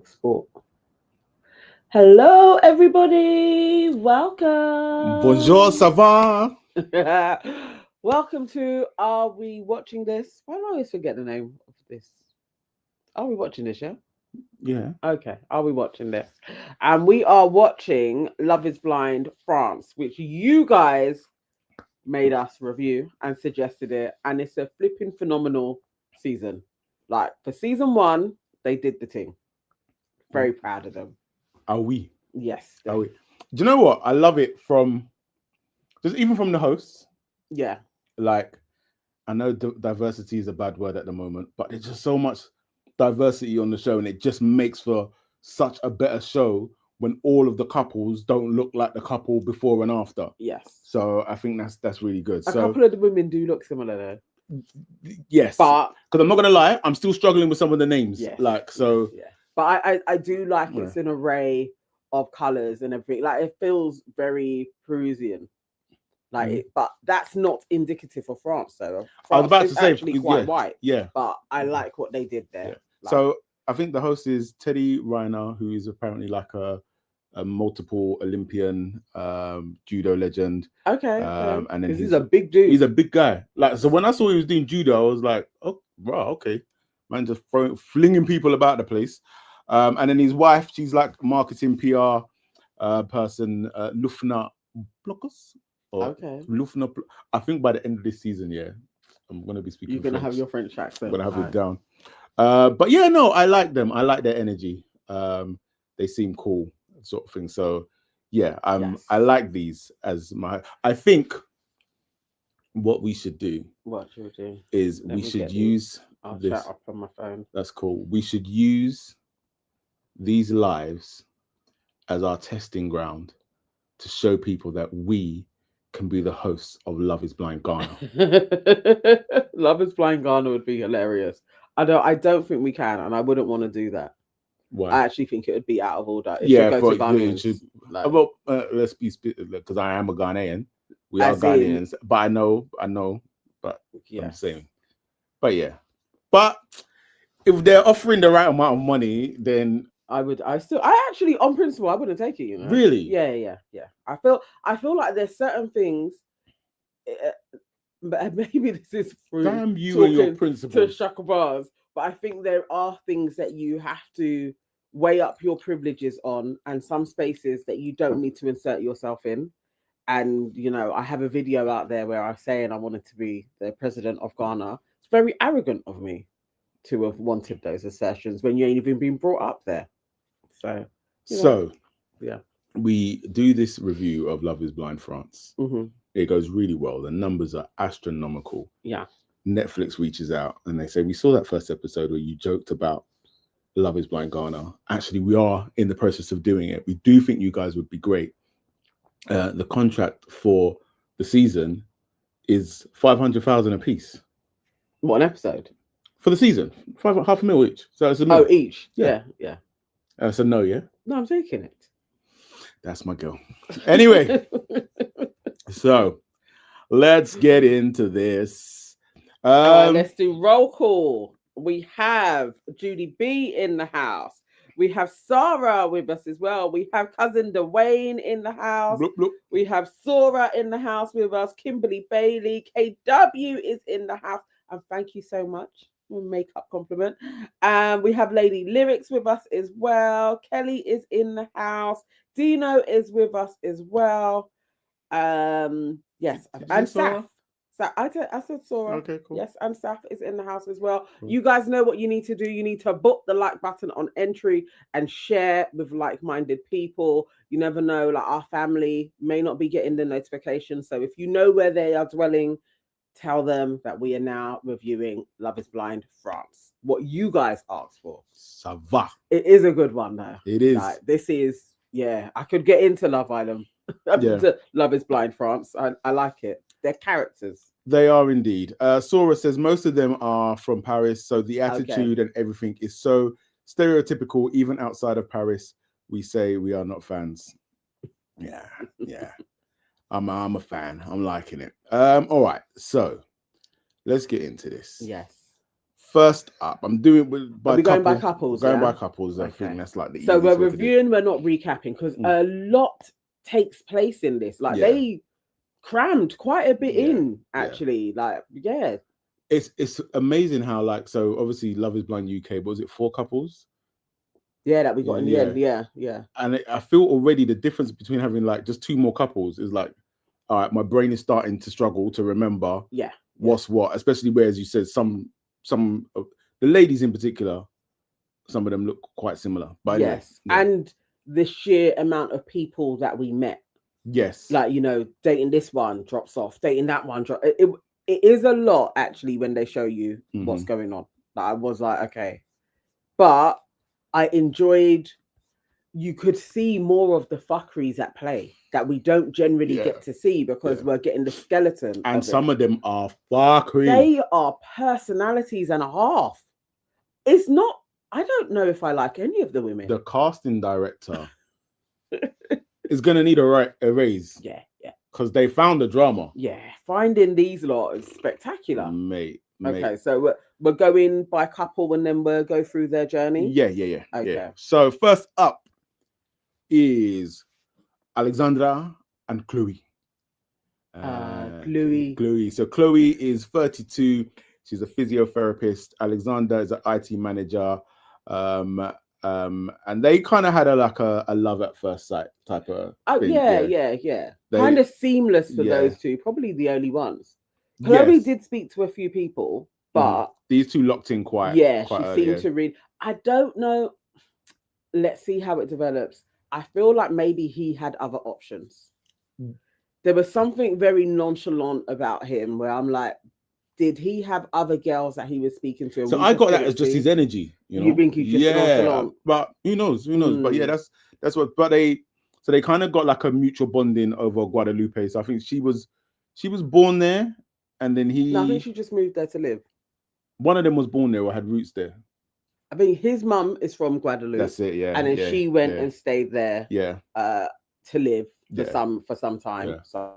Export. Hello, everybody. Welcome. Bonjour, ça va? Welcome to Are We Watching This? Why do I always forget the name of this? Are we watching this, yeah? Yeah. Okay, are we watching this? And we are watching Love is Blind France, which you guys made us review and suggested it. And it's a flipping phenomenal season. Like for season 1, they did the thing. Very proud of them. Are we? Yes. Are we? Do you know what? I love it from just even from the hosts. Yeah. Like, I know diversity is a bad word at the moment, but there's just so much diversity on the show, and it just makes for such a better show when all of the couples don't look like the couple before and after. Yes. So I think that's really good. A couple of the women do look similar though. Yes. But because I'm not gonna lie, I'm still struggling with some of the names. yes, Like so. Yeah. But I do like it's an array of colours and everything. Like it feels very Parisian. Like but that's not indicative of France though. France I was about to say actually quite white. Yeah. But I like what they did there. Yeah. Like, so I think the host is Teddy Riner, who is apparently like a multiple Olympian judo legend. Okay. And then he's a big dude. He's a big guy. Like so when I saw he was doing judo, I was like, oh wow, okay. Man just flinging people about the place. And then his wife, she's like marketing PR person, Lufna Blokus. Okay. Lufna. I think by the end of this season, yeah, I'm gonna be speaking. You're gonna French. have your French accent. I'm gonna have it down. But yeah, no, I like them. I like their energy. They seem cool, sort of thing. So yeah, I like these as my. I think what we should do. What should we do? Is we should use. I'll this. chat up on my phone. That's cool. We should use these lives as our testing ground to show people that we can be the hosts of Love is Blind Ghana. Love is Blind Ghana would be hilarious. I don't think we can, and I wouldn't want to do that. Why? I actually think it would be out of order. It yeah, should go to Ghanaians. Well, let's be because I am a Ghanaian. We are Ghanaians, but I know, but I'm saying, but yeah, but if they're offering the right amount of money, then I actually, on principle, I wouldn't take it. You know, really? Yeah. I feel like there's certain things. But maybe this is through damn you and your principles to Shaka Bars, but I think there are things that you have to weigh up your privileges on, and some spaces that you don't need to insert yourself in. And you know, I have a video out there where I'm saying I wanted to be the president of Ghana. It's very arrogant of me to have wanted those assertions when you ain't even been brought up there. So yeah, we do this review of Love is Blind France. Mm-hmm. It goes really well. The numbers are astronomical. Yeah. Netflix reaches out and they say, we saw that first episode where you joked about Love is Blind Ghana. Actually, we are in the process of doing it. We do think you guys would be great. The contract for the season is 500,000 a piece. What, an episode? For the season, half a mil each. So it's a mil. Oh, each. Yeah. So no, yeah. No, I'm taking it. That's my girl. Anyway, so let's get into this. Let's do roll call. We have Judy B in the house. We have Sarah with us as well. We have cousin Dwayne in the house. Bloop, bloop. We have Sora in the house with us. Kimberly Bailey. KW is in the house. And thank you so much. Makeup compliment. We have Lady Lyrics with us as well. Kelly is in the house. Dino is with us as well. Yes, and Saf. So I said Sora. Okay, cool. Yes, and Saf is in the house as well. Cool. You guys know what you need to do. You need to book the like button on entry and share with like-minded people. You never know, like our family may not be getting the notification. So if you know where they are dwelling, tell them that we are now reviewing Love is Blind France. What you guys asked for. Ça va. It is a good one though. It is. Like, this is, yeah, I could get into Love Island. Love is Blind France. I like it. They're characters. They are indeed. Sora says most of them are from Paris, so the attitude and everything is so stereotypical. Even outside of Paris, we say we are not fans. Yeah. I'm a fan. I'm liking it. All right. So let's get into this. Yes. first up, I'm doing by Are we going by couple. couples? Going Yeah? by couples. I think Okay. that's like the So easiest we're way to do it. reviewing, we're not recapping because Mm. a lot takes place in this. Like Yeah. they crammed quite a bit Yeah, in, yeah. actually. Like, yeah. It's amazing how, like, so obviously Love is Blind UK, but was it 4 couples? Yeah, that we got in the Yeah. end. Yeah, yeah. And I feel already the difference between having like just 2 more couples is like, all right, my brain is starting to struggle to remember Yeah. what's what, especially where, as you said, some of the ladies in particular, some of them look quite similar. But anyway, Yes. And the sheer amount of people that we met. yes, Like, you know, dating this one drops off, dating that one it is a lot actually when they show you what's going on. Like, I was like, okay. But I enjoyed, you could see more of the fuckeries at play that we don't generally get to see because we're getting the skeleton. and of some it. of them are fuckery. They are personalities and a half. It's not, I don't know if I like any of the women. The casting director is going to need a raise. Yeah, yeah. Because they found the drama. Yeah, finding these lot is spectacular. Mate. Okay, so we're going by couple and then we'll go through their journey? Yeah. Okay. Yeah. So first up is Alexandra and Chloe. Chloe. So Chloe is 32. She's a physiotherapist. Alexander is an IT manager. And they kind of had a love at first sight type of thing. Yeah. Kind of seamless for those two. Probably the only ones. Chloe did speak to a few people, but these two locked in quite. Yeah, quite she early, seemed to read. I don't know. Let's see how it develops. I feel like maybe he had other options. There was something very nonchalant about him where I'm like, did he have other girls that he was speaking to? So I got that as just his energy. You think he's just nonchalant? But who knows? But yeah, that's what. But they kind of got like a mutual bonding over Guadalupe. So I think she was born there, and then he. No, I think she just moved there to live. One of them was born there or had roots there. I think his mum is from Guadeloupe. That's it, yeah. And then she went and stayed there. Yeah. To live for some time. Yeah. So.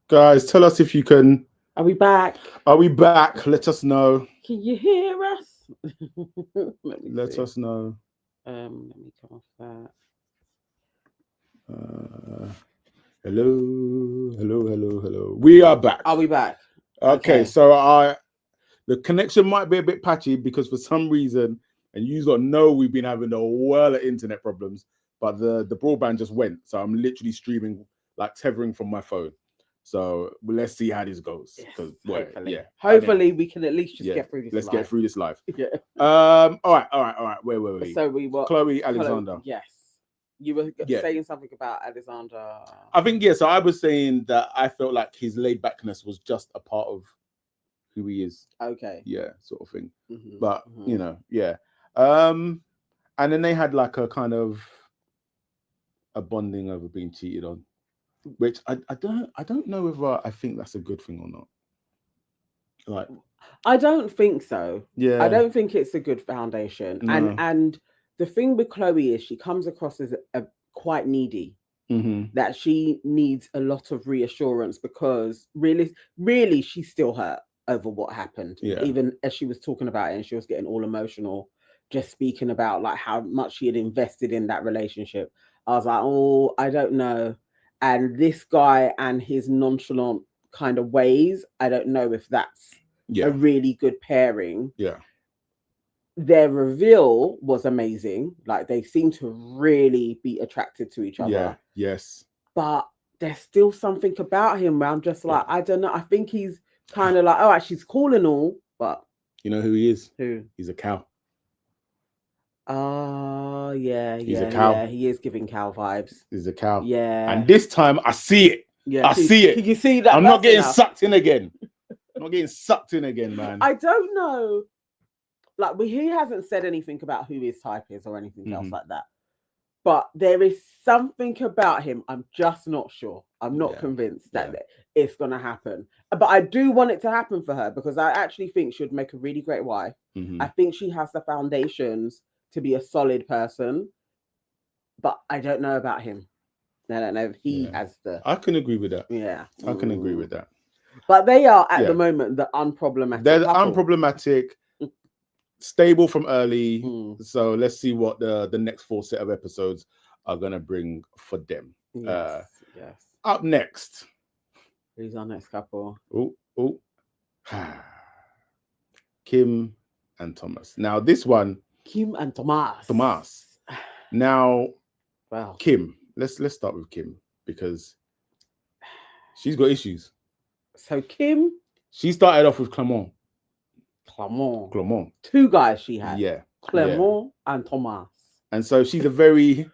Guys, tell us if you can. Are we back? Let us know. Can you hear us? Let us know. Let me come off that. Hello. We are back. Are we back? Okay. So the connection might be a bit patchy because for some reason, and you got know we've been having a whirl of internet problems, but the broadband just went. So I'm literally streaming, like tethering from my phone. So let's see how this goes. Yes, hopefully we can at least just get through this. Let's get through this live. Yeah. All right. Where were we? So we were Chloe Alexander. Yes. You were saying something about Alexander. I think So I was saying that I felt like his laid backness was just a part of who he is. Okay. Yeah, sort of thing. But And then they had like a kind of are bonding over being cheated on, which I don't know whether I think that's a good thing or not. Like, I don't think so. yeah, I don't think it's a good foundation. No. And the thing with Chloe is she comes across as a quite needy. That she needs a lot of reassurance because really she's still hurt over what happened. Yeah. Even as she was talking about it and she was getting all emotional, just speaking about like how much she had invested in that relationship. I was like, oh, I don't know. And this guy and his nonchalant kind of ways, I don't know if that's a really good pairing. Yeah. Their reveal was amazing. Like they seem to really be attracted to each other. Yeah. Yes. But there's still something about him where I'm just like, I don't know. I think he's kind of like, all right, she's cool and all, but you know who he is? Who? He's a cow. Oh, yeah. He's a cow. Yeah, he is giving cow vibes. He's a cow. Yeah. And this time I see it. Yeah. I see it. Can you see that? I'm not getting sucked in again. I'm not getting sucked in again, man. I don't know. Like, he hasn't said anything about who his type is or anything else like that. But there is something about him. I'm just not sure. I'm not convinced that it's going to happen. But I do want it to happen for her because I actually think she would make a really great wife. I think she has the foundations to be a solid person. But I don't know about him. I don't know if he has the... I can agree with that. Yeah. I can agree with that. But they are, at the moment, the unproblematic They're couple. unproblematic, stable from early. So let's see what the next 4 set of episodes are going to bring for them. Yes. Up next. Who's our next couple? Kim and Thomas. Now, this one... Kim and Thomas. Now, wow. Kim. Let's start with Kim because she's got issues. So Kim... She started off with Clement. 2 guys she had. Yeah. Clement and Thomas. And so she's a very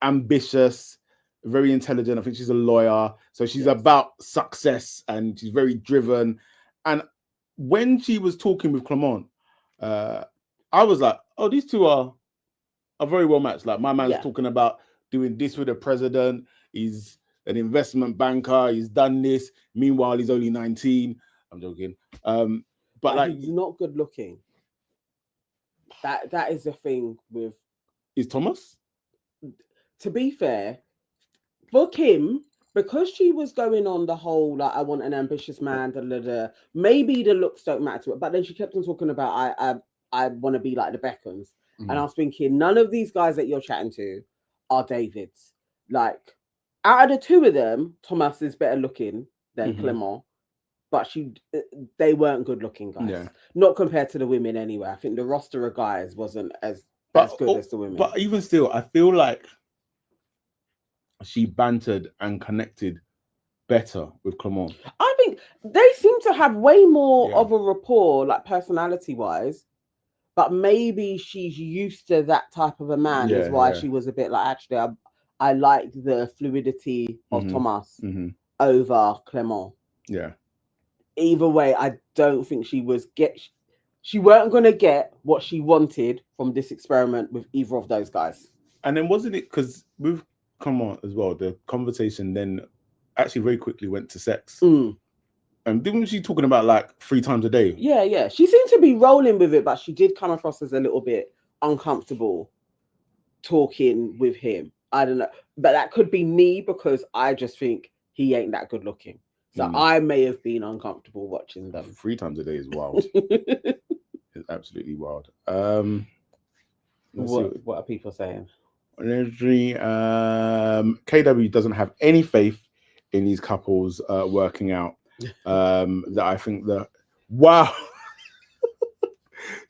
ambitious, very intelligent. I think she's a lawyer. So she's about success and she's very driven. And when she was talking with Clement, I was like, oh, these two are very well matched. Like my man's talking about doing this with the president. He's an investment banker. He's done this. Meanwhile, he's only 19. I'm joking. But like, he's not good looking. That is the thing with... Is Thomas? To be fair, for Kim, because she was going on the whole, like, I want an ambitious man, maybe the looks don't matter to it. But then she kept on talking about, I want to be like the Beckhams. And I was thinking, none of these guys that you're chatting to are Davids. Like, out of the 2 of them, Thomas is better looking than Clement. But they weren't good looking guys. Yeah. Not compared to the women anyway. I think the roster of guys wasn't as good as the women. But even still, I feel like she bantered and connected better with Clement. I think they seem to have way more of a rapport, like personality-wise. But maybe she's used to that type of a man, is why she was a bit like, actually, I like the fluidity of Thomas over Clement. Yeah. Either way, I don't think she weren't going to get what she wanted from this experiment with either of those guys. And then wasn't it because with Clement as well, the conversation then actually very quickly went to sex. And didn't she talking about like 3 times a day? Yeah. She seemed to be rolling with it, but she did come across as a little bit uncomfortable talking with him. I don't know. But that could be me because I just think he ain't that good looking. So I may have been uncomfortable watching them. 3 times a day is wild. It's absolutely wild. What are people saying? KW doesn't have any faith in these couples working out. That I think that wow.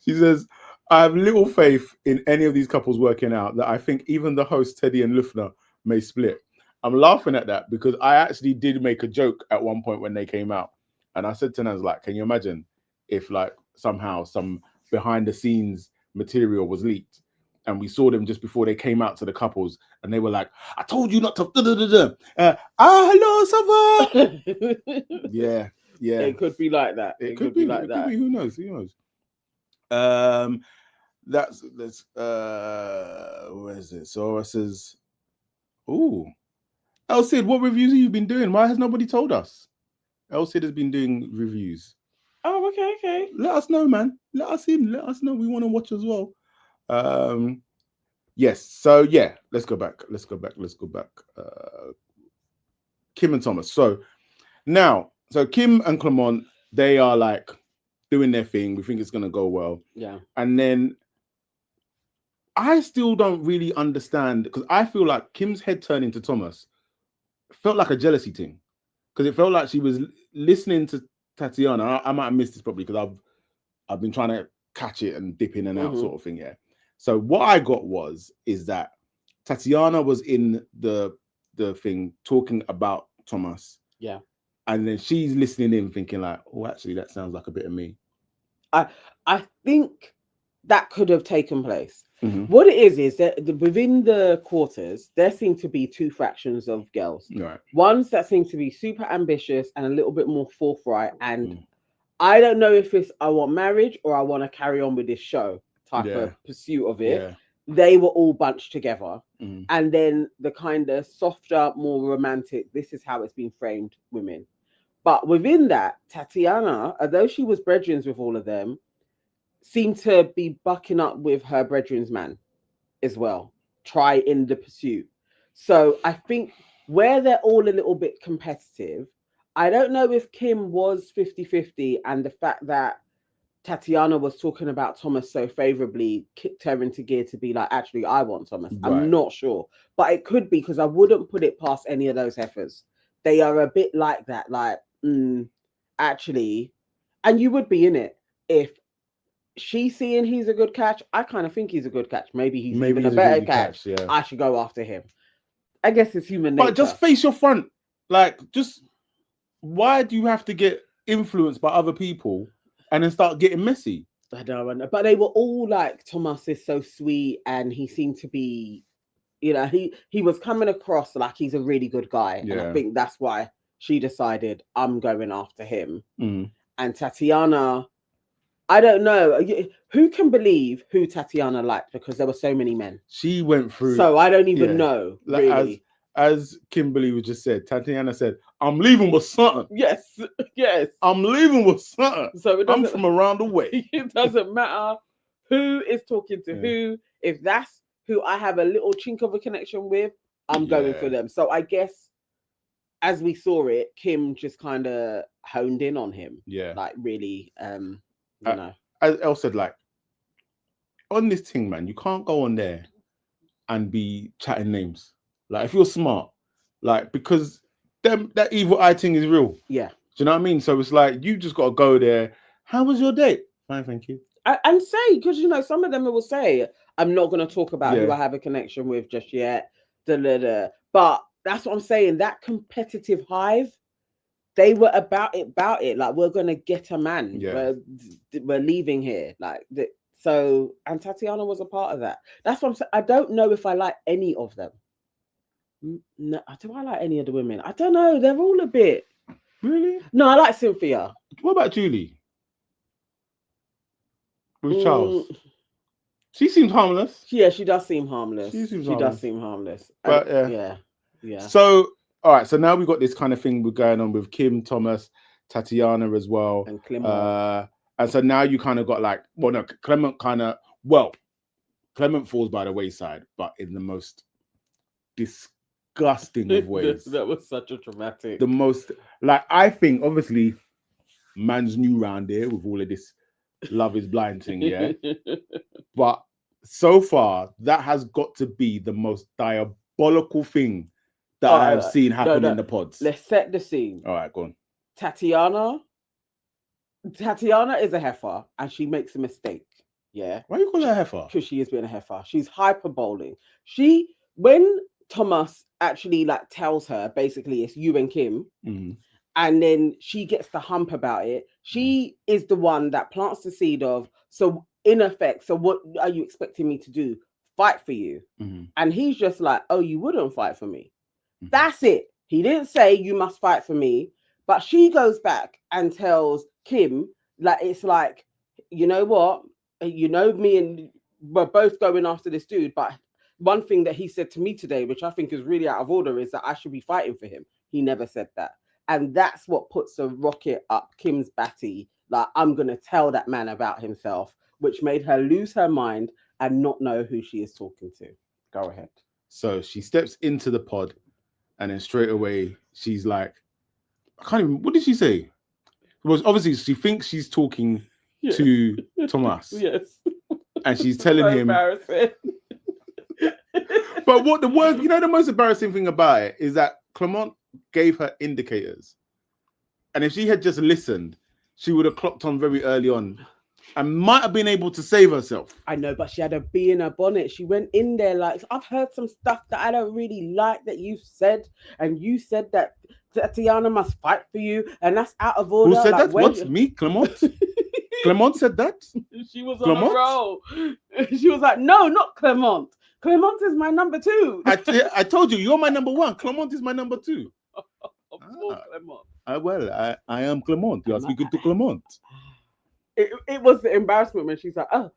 She says, I have little faith in any of these couples working out, that I think even the host Teddy and Lufner may split. I'm laughing at that because I actually did make a joke at one point when they came out. And I said to Naz, like, can you imagine if like somehow some behind the scenes material was leaked and we saw them just before they came out to the couples and they were like, I told you not to hello, Sava. Yeah. It could be like that. It could be like that. Who knows? That's where is it? So it says Ooh. El Cid, what reviews have you been doing? Why has nobody told us? El Cid has been doing reviews. Oh, okay. Let us know, man. Let us in. Let us know. We want to watch as well. Yes. So yeah, let's go back. Kim and Thomas. So now, Kim and Clement, they are like doing their thing. We think it's gonna go well. Yeah. And then I still don't really understand, because I feel like Kim's head turning to Thomas felt like a jealousy thing, because it felt like she was listening to Tatiana. I might have missed this probably because I've been trying to catch it and dip in and out sort of thing. Yeah. So what I got is that Tatiana was in the thing talking about Thomas. Yeah. And then she's listening in thinking like, oh, actually, that sounds like a bit of me. I think that could have taken place. Mm-hmm. What it is that within the quarters, there seem to be two fractions of girls. Right. Ones that seem to be super ambitious and a little bit more forthright. And I don't know if it's I want marriage or I want to carry on with this show type of pursuit of it. Yeah. They were all bunched together. Mm-hmm. And then the kind of softer, more romantic, this is how it's been framed, women. But within that, Tatiana, although she was brethren with all of them, seemed to be bucking up with her brethren's man as well, try in the pursuit. So I think where they're all a little bit competitive, I don't know if Kim was 50-50 and the fact that Tatiana was talking about Thomas so favorably kicked her into gear to be like, actually, I want Thomas. Right. I'm not sure. But it could be, because I wouldn't put it past any of those heifers. They are a bit like that, like, actually, and you would be in it if she's seeing he's a good catch. I kind of think he's a good catch. Maybe he's even a better catch. Yeah. I should go after him. I guess it's human nature. But just face your front. Like, just why do you have to get influenced by other people and then start getting messy? I don't know. But they were all like, Thomas is so sweet, and he seemed to be, you know, he was coming across like he's a really good guy. Yeah. And I think that's why she decided I'm going after him. Mm. And Tatiana, I don't know. Who can believe who Tatiana liked, because there were so many men. She went through. So I don't even know. Like, really. As Kimberly was just said, Tatiana said, I'm leaving with something. Yes. I'm leaving with something. So I'm from around the way. It doesn't matter who is talking to who. If that's who I have a little chink of a connection with, I'm going for them. So I guess as we saw it, Kim just kind of honed in on him. Yeah. Like really, you know. As Elle said, like, on this thing, man, you can't go on there and be chatting names. Like, if you're smart, like, because that evil eye thing is real. Yeah. Do you know what I mean? So it's like, you just got to go there. How was your date? Fine, thank you. And say, because, you know, some of them will say, I'm not going to talk about who I have a connection with just yet. But that's what I'm saying. That competitive hive, they were about it. Like, we're going to get a man. Yeah. We're leaving here. Like, so, and Tatiana was a part of that. That's what I'm saying. I don't know if I like any of them. No, do I like any of the women? I don't know. They're all a bit. Really? No, I like Cynthia. What about Julie? With Charles? She seems harmless. Yeah, she does seem harmless. She does seem harmless. But yeah. So, all right. So now we've got this kind of thing we're going on with Kim, Thomas, Tatiana as well. And Clement. And so now you kind of got like, Clement falls by the wayside, but in the most disgusting of ways. That was such a dramatic. The most, like, I think obviously man's new round here with all of this Love is Blind thing, yeah. But so far, that has got to be the most diabolical thing that I have seen happen in the pods. Let's set the scene. All right, go on. Tatiana is a heifer, and she makes a mistake. Yeah. Why you call her a heifer? Because she is being a heifer. She's hyperboling. When Thomas actually like tells her basically it's you and Kim, and then she gets the hump about it. She is the one that plants the seed of, so in effect, so what are you expecting me to do? Fight for you? And he's just like, oh, you wouldn't fight for me. That's it. He didn't say you must fight for me, but she goes back and tells Kim, like, it's like, you know what? You know, me and we're both going after this dude, but one thing that he said to me today, which I think is really out of order, is that I should be fighting for him. He never said that. And that's what puts a rocket up Kim's batty. Like, I'm going to tell that man about himself, which made her lose her mind and not know who she is talking to. Go ahead. So she steps into the pod, and then straight away she's like, I can't even, what did she say? Well, obviously she thinks she's talking to Thomas. Yes. And she's telling So him. embarrassing. But what the worst, the most embarrassing thing about it is that Clement gave her indicators. And if she had just listened, she would have clocked on very early on and might have been able to save herself. I know, but she had a bee in her bonnet. She went in there like, I've heard some stuff that I don't really like that you said. And you said that Tatiana must fight for you. And that's out of order. Who said like, that? What? Me? Clement? Clement said that? She was on a roll. She was like, no, not Clement. Clement is my number 2. I told you, you're my number 1. Clement is my number 2. Poor Clement. Well, I am Clement. You are speaking to Clement. It was the embarrassment when she's like, well,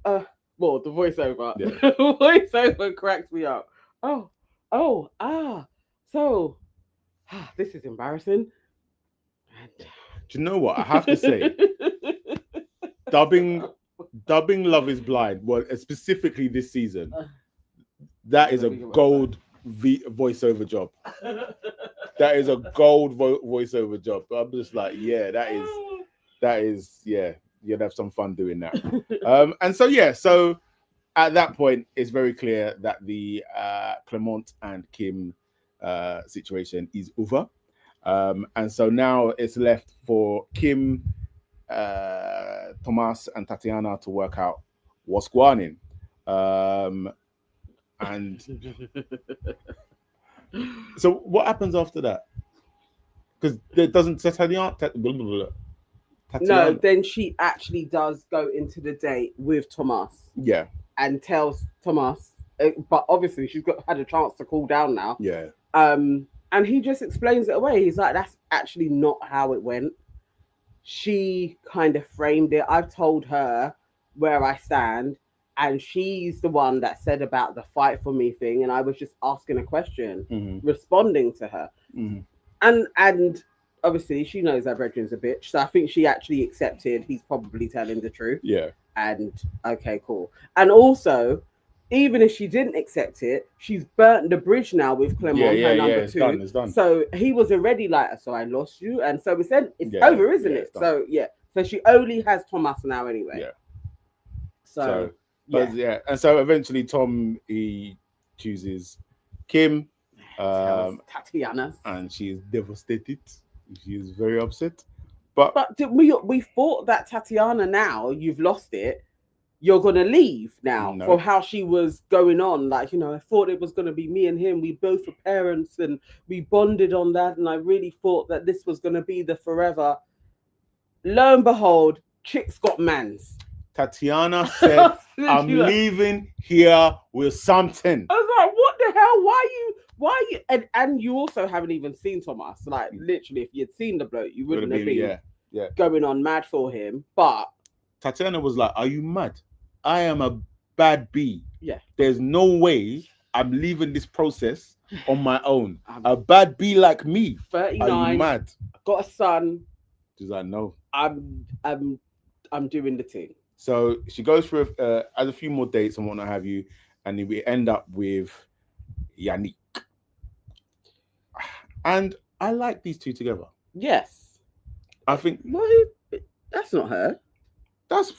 the voiceover. Yeah. The voiceover cracks me up. So, this is embarrassing. Do you know what? I have to say, dubbing Love is Blind, well, specifically this season, that is a gold voiceover job. That is a gold voiceover job. I'm just like, yeah, that is, yeah, you'd have some fun doing that. And so at that point, it's very clear that the Clement and Kim situation is over. And so now it's left for Kim, Thomas, and Tatiana to work out what's going on. And so what happens after that? Because there doesn't Tatiana. No, then she actually does go into the date with Thomas. Yeah. And tells Thomas, but obviously she's had a chance to cool down now. Yeah. And he just explains it away. He's like, that's actually not how it went. She kind of framed it. I've told her where I stand, and she's the one that said about the fight for me thing, and I was just asking a question, responding to her. And obviously she knows her brethren's a bitch, so I think she actually accepted he's probably telling the truth. Yeah. And okay, cool. And also, even if she didn't accept it, she's burnt the bridge now with Clement, her number 2. It's done. So he was already like, so I lost you. And so it's over, isn't it? So, So she only has Thomas now anyway. Yeah. So And so eventually Tom, he chooses Kim. Tatiana. And she is devastated. She is very upset. But we thought that Tatiana, now you've lost it, you're gonna leave now from how she was going on. Like, I thought it was gonna be me and him. We both were parents and we bonded on that, and I really thought that this was gonna be the forever. Lo and behold, chick's got mans. Tatiana said, I'm leaving here with something. I was like, what the hell? Why you and you also haven't even seen Thomas. Like, literally, if you'd seen the bloke, you wouldn't have been going on mad for him. But Tatiana was like, are you mad? I am a bad bee. Yeah. There's no way I'm leaving this process on my own. A bad bee like me. 39. Are you mad? Got a son. She's like, no. I'm doing the thing. So she goes through has a few more dates and whatnot have you, and then we end up with Yannick. And I like these two together. Yes. I think that's not her. That's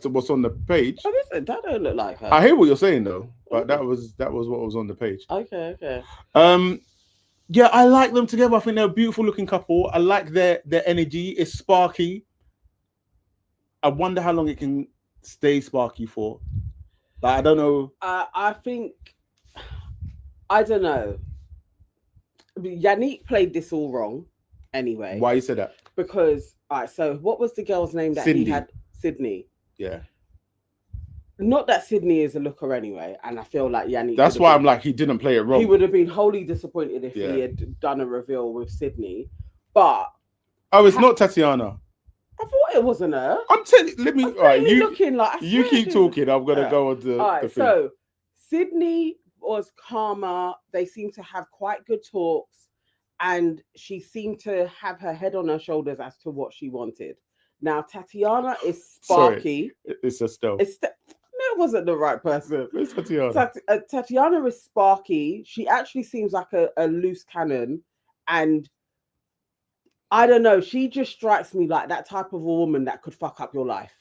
what's on the page. Oh, that don't look like her. I hear what you're saying though, but that was what was on the page. Okay. Yeah, I like them together. I think they're a beautiful looking couple. I like their energy. It's sparky. I wonder how long it can stay sparky for. Like, I don't know. I don't know. Yannick played this all wrong anyway. Why you said that? Because, so what was the girl's name that Sydney. he had? Sydney. Yeah. Not that Sydney is a looker anyway, and I feel like Yannick. That's why I'm like, he didn't play it wrong. He would have been wholly disappointed if he had done a reveal with Sydney. But it's not Tatiana. I thought it wasn't her. I'm telling. Let me. All right, you looking like. You keep talking. I'm gonna go on the. All right. thing. So Sydney was calmer. They seemed to have quite good talks, and she seemed to have her head on her shoulders as to what she wanted. Now Tatiana is sparky. It's Estelle. No, it wasn't the right person. It's Tatiana. Tatiana is sparky. She actually seems like a loose cannon, and I don't know. She just strikes me like that type of a woman that could fuck up your life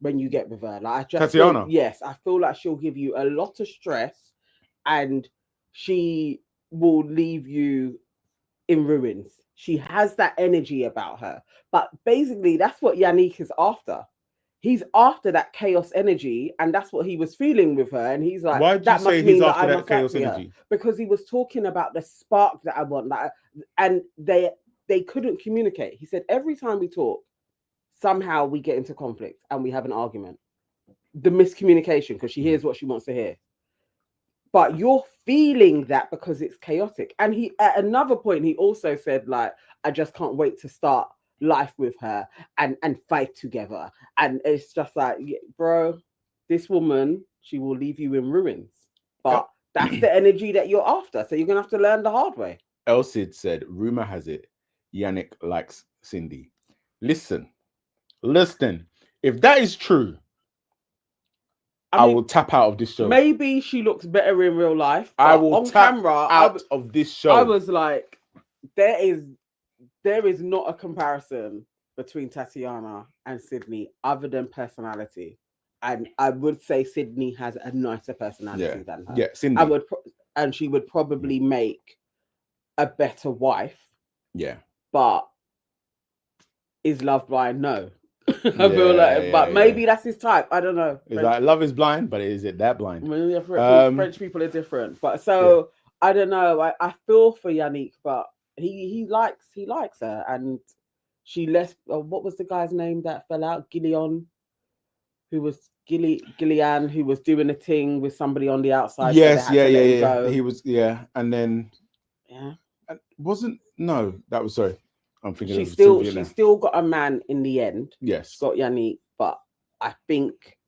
when you get with her. Like I just Tatiana. yes, I feel like she'll give you a lot of stress, and she will leave you in ruins. She has that energy about her. But basically, that's what Yannick is after. He's after that chaos energy, and that's what he was feeling with her. And he's like, why did you that say must he's mean that after I that must chaos fancy her. energy? Because he was talking about the spark that I want, like, and they couldn't communicate. He said every time we talk, somehow we get into conflict and we have an argument. The miscommunication, because she hears what she wants to hear. But you're feeling that because it's chaotic. And he, at another point, he also said, like, I just can't wait to start life with her and fight together. And it's just like, bro, this woman, she will leave you in ruins. But that's the energy that you're after. So you're going to have to learn the hard way. Elsid said, rumor has it, Yannick likes Cindy. Listen. If that is true, I will tap out of this show. Maybe she looks better in real life. I will on tap camera out of this show. I was like, there is not a comparison between Tatiana and Sydney other than personality. And I would say Sydney has a nicer personality than her. Yeah, Cindy. And she would probably make a better wife. Yeah. But is Love Blind? No. I feel like, but maybe that's his type. I don't know. It's like Love is Blind, but is it that blind? French people are different, but so I don't know. I feel for Yannick, but he likes her, and she left. What was the guy's name that fell out? Gillian, who was Gillian, who was doing a thing with somebody on the outside. Yes, so yeah. He was, and then that was sorry. I'm thinking she's still got a man in the end. Yes, she's got Yannick, but I think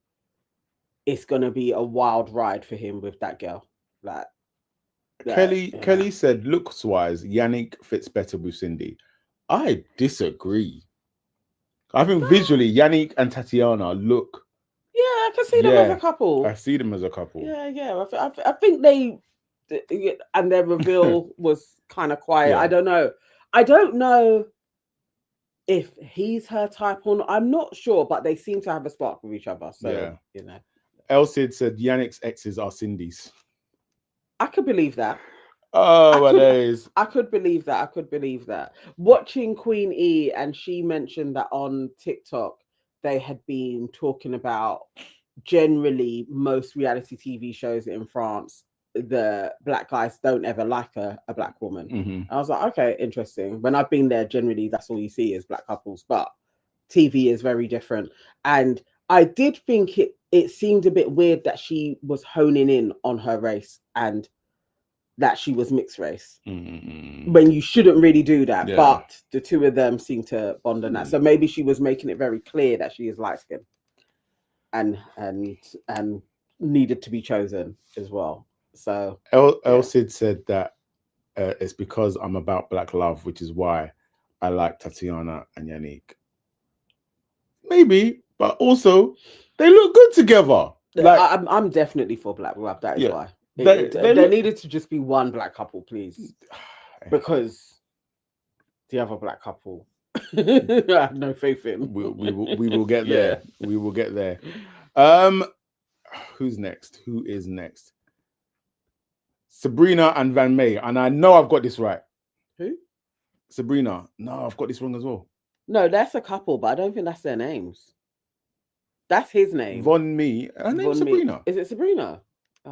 it's gonna be a wild ride for him with that girl. Like Kelly said, looks wise, Yannick fits better with Cindy. I disagree. I think visually, Yannick and Tatiana look. Yeah, I can see them as a couple. I see them as a couple. Yeah. I think they, and their reveal was kind of quiet. Yeah. I don't know if he's her type or not. I'm not sure, but they seem to have a spark with each other. So, Elsid said Yannick's exes are Cindy's. I could believe that. Oh, my days. I could believe that. Watching Queen E, and she mentioned that on TikTok, they had been talking about generally most reality TV shows in France, the black guys don't ever like a black woman. Mm-hmm. I was like, okay, interesting. When I've been there, generally that's all you see is black couples, but TV is very different. And I did think it seemed a bit weird that she was honing in on her race and that she was mixed race, when you shouldn't really do that. Yeah. But the two of them seem to bond on that. So maybe she was making it very clear that she is light skinned and needed to be chosen as well. So Elsid said that it's because I'm about black love, which is why I like Tatiana and Yannick. Maybe, but also they look good together. Like, I'm definitely for black love. That is why. There needed to just be one black couple, please, because the other black couple, I have no faith in. We will get there. Yeah. We will get there. Who's next? Who is next? Sabrina and Van May, and I know I've got this right. Who? Sabrina. No, I've got this wrong as well. No, that's a couple, but I don't think that's their names. That's his name. Von Me. Her name's Sabrina. Is it Sabrina?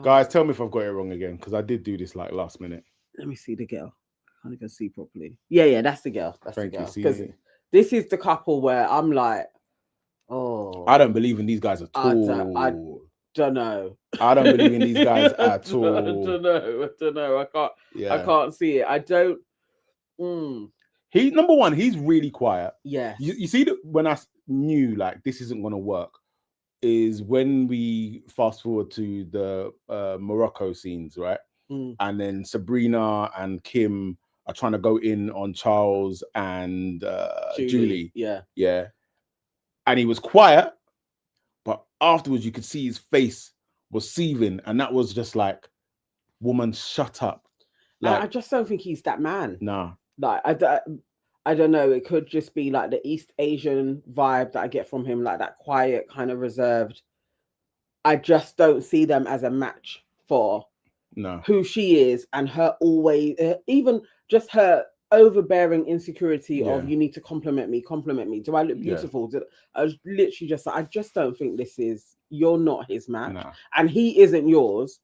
Guys, tell me if I've got it wrong again, because I did do this like last minute. Let me see the girl. I can't even see properly. Yeah, that's the girl. Thank you. Because this is the couple where I'm like, oh, I don't believe in these guys at all. I don't know. I don't believe in these guys at all. I don't know. I can't see it. I don't. Number one, he's really quiet. Yeah. You see that when I knew like this isn't gonna work. is when we fast forward to the Morocco scenes, right? And then Sabrina and Kim are trying to go in on Charles and Julie. Yeah. And he was quiet, but afterwards you could see his face was seething, and that was just like, woman, shut up. Like, I just don't think he's that man. Nah. Like, I don't know. It could just be like the East Asian vibe that I get from him, like that quiet, kind of reserved. I just don't see them as a match for who she is, and her always, even just her overbearing insecurity of you need to compliment me. Do I look beautiful? I was literally just like, I just don't think you're not his match, and he isn't yours,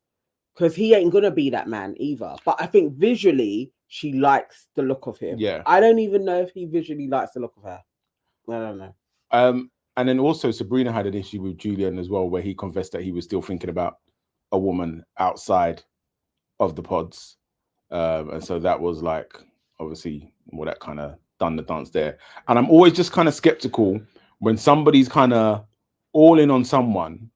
because he ain't gonna be that man either. But I think visually she likes the look of him. Yeah, I don't even know if he visually likes the look of her. I don't know. And then also Sabrina had an issue with Julian as well, where he confessed that he was still thinking about a woman outside of the pods, and so that was like, obviously, well, that kind of done the dance there. And I'm always just kind of skeptical when somebody's kind of all in on someone,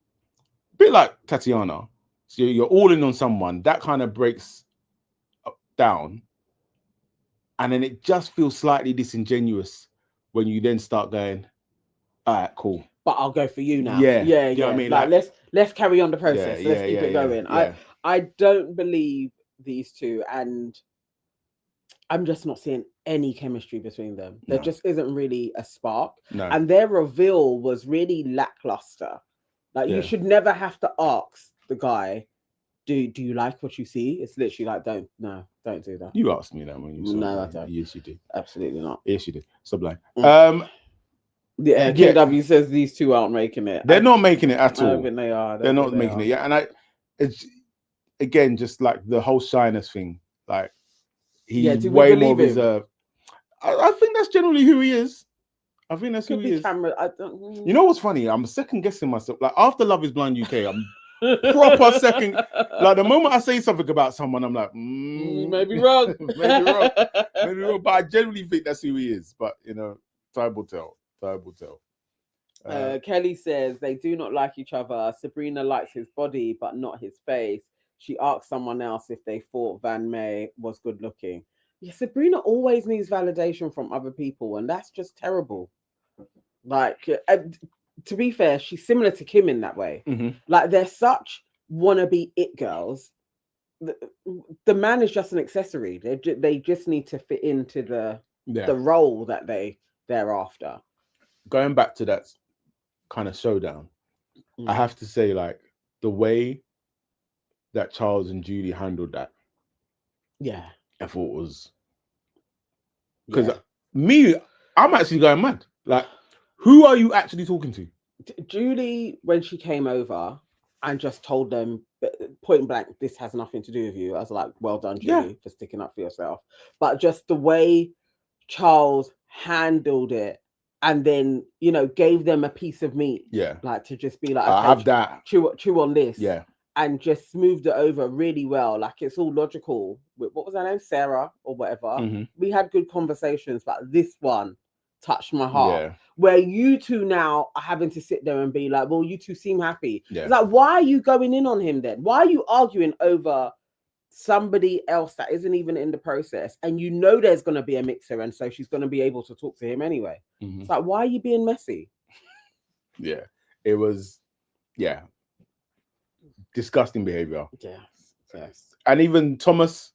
a bit like Tatiana. So you're all in on someone, that kind of breaks down, and then it just feels slightly disingenuous when you then start going, all right, cool, but I'll go for you now. Yeah. You know what I mean? Like let's carry on the process. Let's keep it going. Yeah. I don't believe these two, and I'm just not seeing any chemistry between them. There just isn't really a spark. No. And their reveal was really lackluster. Like, you should never have to ask the guy, do you like what you see? It's literally like, don't do that. You asked me that when you saw No, it. I don't. Yes, you did. Absolutely not. Yes, you did. Stop lying. Yeah, KW says these two aren't making it. They're not making it at all. I don't think they are. They're not making it. Yeah, and it's again just like the whole shyness thing. Like, he's way more reserved. I think that's generally who he is. I think that's who he is. You know what's funny? I'm second guessing myself. Like, after Love Is Blind UK, I'm proper second. Like, the moment I say something about someone, I'm like, maybe wrong. maybe wrong. But I generally think that's who he is. But time will tell. Kelly says they do not like each other. Sabrina likes his body, but not his face. She asked someone else if they thought Van May was good looking. Yeah, Sabrina always needs validation from other people, and that's just terrible. Like, to be fair, she's similar to Kim in that way. Like, they're such wannabe it girls. The man is just an accessory. They just need to fit into the role that they're after. Going back to that kind of showdown, I have to say, like, the way that Charles and Julie handled that, I thought was, because I'm actually going mad. Like, who are you actually talking to? Julie, when she came over and just told them point blank, this has nothing to do with you, I was like, well done, Julie, for sticking up for yourself. But just the way Charles handled it, and then gave them a piece of meat, like, to just be like, okay, I have that, chew on this, and just smoothed it over really well. Like, it's all logical. What was her name, Sarah or whatever? We had good conversations, but this one touched my heart. Where you two now are having to sit there and be like, well, you two seem happy. It's like, why are you going in on him then? Why are you arguing over somebody else that isn't even in the process, and there's going to be a mixer, and so she's going to be able to talk to him anyway? It's like, why are you being messy? It was disgusting behavior. Yes. And even Thomas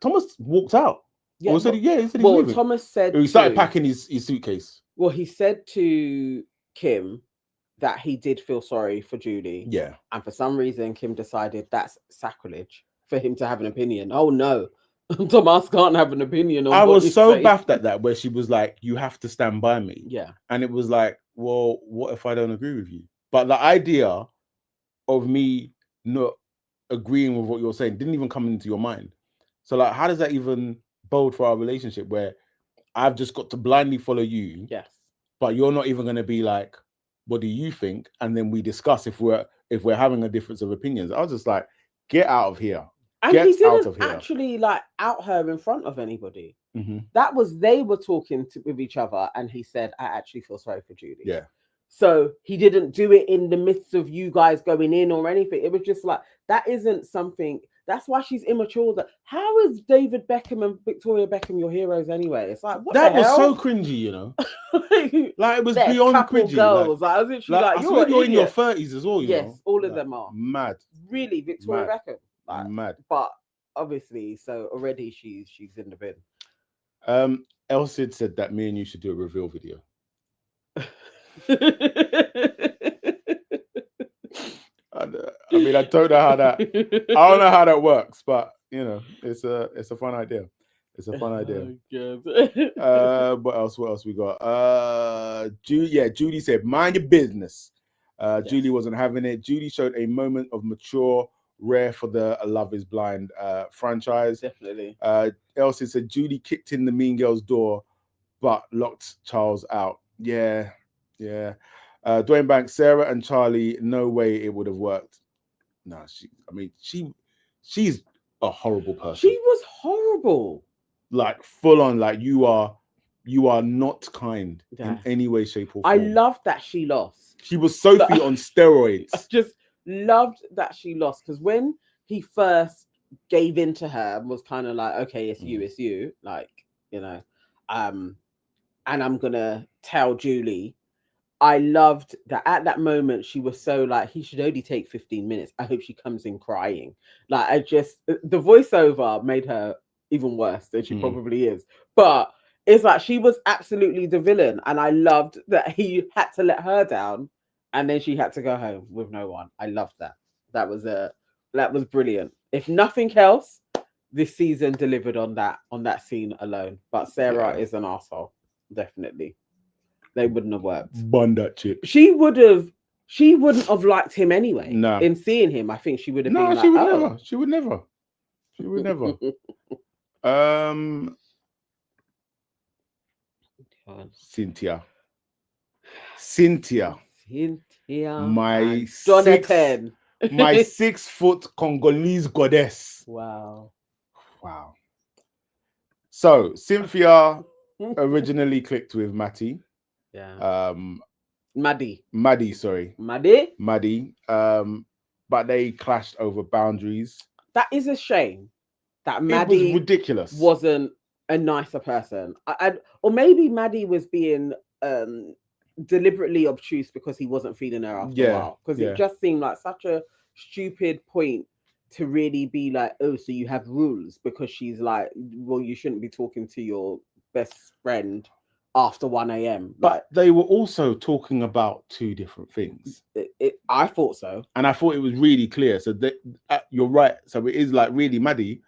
Thomas walked out. He said he's leaving. Thomas said he started packing his suitcase. Well, he said to Kim that he did feel sorry for Julie. And for some reason, Kim decided that's sacrilege for him to have an opinion. Oh, no. Thomas can't have an opinion on I was so baffed at that, where she was like, you have to stand by me. And it was like, well, what if I don't agree with you? But the idea of me not agreeing with what you're saying didn't even come into your mind. So, like, how does that even bode for our relationship, where I've just got to blindly follow you, but you're not even going to be like, what do you think? And then we discuss if we're having a difference of opinions. I was just like, get out of here. And he didn't actually like out her in front of anybody. That was, they were talking with each other, and he said, I actually feel sorry for Julie. So he didn't do it in the midst of you guys going in or anything. It was just like, that isn't something. That's why she's immature. That how is David Beckham and Victoria Beckham your heroes anyway? It's like, what That the was hell? so cringy, you know. Like it was They're beyond couple cringy. girls. Like, I was literally like, I you're swear an you're in your idiot. 30s as well. You Yes, know? all of Like, them are. mad. Really, Victoria Mad. Beckham. Like, Mad. but obviously, so already she's in the bin. Elsid said that me and you should do a reveal video. I mean, I don't know how that. I don't know how that works, but you know, it's a fun idea. It's a fun idea. Oh, What else? What else we got? Judy said, "Mind your business." Julie wasn't having it. Judy showed a moment of mature, rare for the Love Is Blind franchise. Definitely. Elsie said Judy kicked in the Mean Girls door, but locked Charles out. Yeah. Dwayne Banks, Sarah and Charlie, no way it would have worked. No, she's a horrible person. She was horrible. Like full on, like you are not kind in any way, shape, or form. I loved that she lost. She was Sophie on steroids. I just loved that she lost, because when he first gave in to her and was kind of like, okay, it's you, like, you know, and I'm gonna tell Julie. I loved that at that moment she was so like, he should only take 15 minutes. I hope she comes in crying. Like, the voiceover made her even worse than she probably is. But it's like she was absolutely the villain, and I loved that he had to let her down, and then she had to go home with no one. I loved that. That was brilliant. If nothing else, this season delivered on that scene alone. But Sarah is an arsehole, definitely. They wouldn't have worked. Bun that chick. She wouldn't have liked him anyway. No. In seeing him, I think she would have been like, she would never. She would never. Cynthia. My Jonathan. My 6 foot Congolese goddess. Wow. So Cynthia originally clicked with Matty. Yeah. Maddie. Sorry. Maddie. But they clashed over boundaries. That is a shame. That Maddie was ridiculous. Wasn't a nicer person. Or maybe Maddie was being deliberately obtuse because he wasn't feeling her after a while. Because it just seemed like such a stupid point to really be like, oh, so you have rules, because she's like, well, you shouldn't be talking to your best friend after 1 a.m. But they were also talking about two different things. I thought so. And I thought it was really clear. So you're right. So it is like, really, Maddie,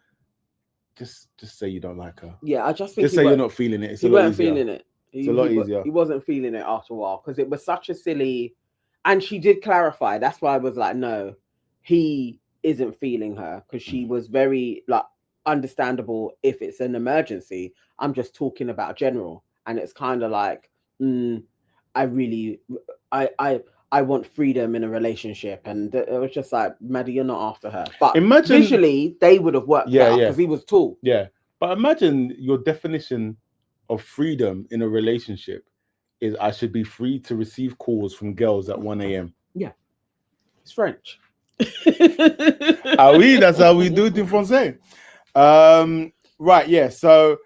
just say you don't like her. Yeah, I just think say you're not feeling it. It's he a lot weren't easier. feeling it. It's a lot easier. He wasn't feeling it after a while, because it was such a silly, and she did clarify. That's why I was like, no, he isn't feeling her, because she was very like understandable if it's an emergency. I'm just talking about general, and it's kind of like, I want freedom in a relationship, and it was just like, Maddie, you're not after her. But imagine visually they would have worked out, because he was tall. Yeah, but imagine your definition of freedom in a relationship is I should be free to receive calls from girls at 1 a.m. Yeah, it's French. Ah oui, that's how we do it in Francais. Right, yeah. So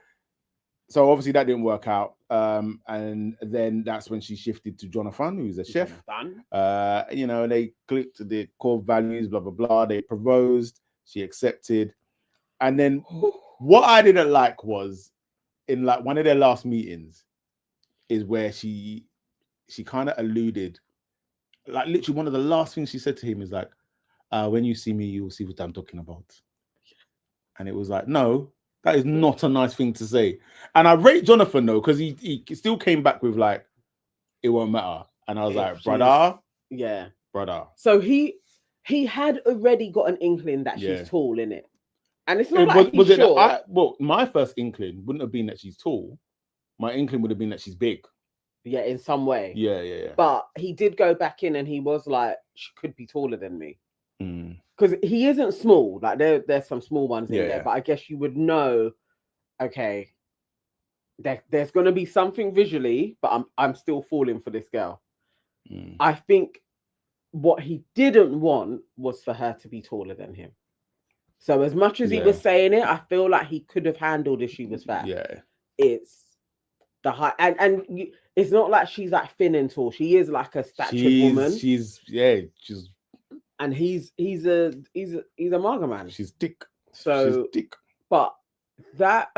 obviously that didn't work out. And then that's when she shifted to Jonathan, who's a chef. You know, they clicked the core values, blah blah blah. They proposed, she accepted, and then what I didn't like was in like one of their last meetings is where she kind of alluded, like literally one of the last things she said to him is like, when you see me, you'll see what I'm talking about. And it was like, no, that is not a nice thing to say. And I rate Jonathan though, because he still came back with like, it won't matter. And I was like, brother. Yeah. Brother. So he had already got an inkling that she's tall, in it. And it's not like he's short. Well, my first inkling wouldn't have been that she's tall. My inkling would have been that she's big. Yeah, in some way. Yeah. But he did go back in and he was like, she could be taller than me. Because he isn't small. Like there's some small ones in there, but I guess you would know, okay, there's gonna be something visually, but I'm still falling for this girl. I think what he didn't want was for her to be taller than him. So as much as he was saying it, I feel like he could have handled if she was fat. Yeah. It's the height, and it's not like she's like thin and tall. She is like a statured woman. She's and he's a marga man. She's thick. So she's thick. But that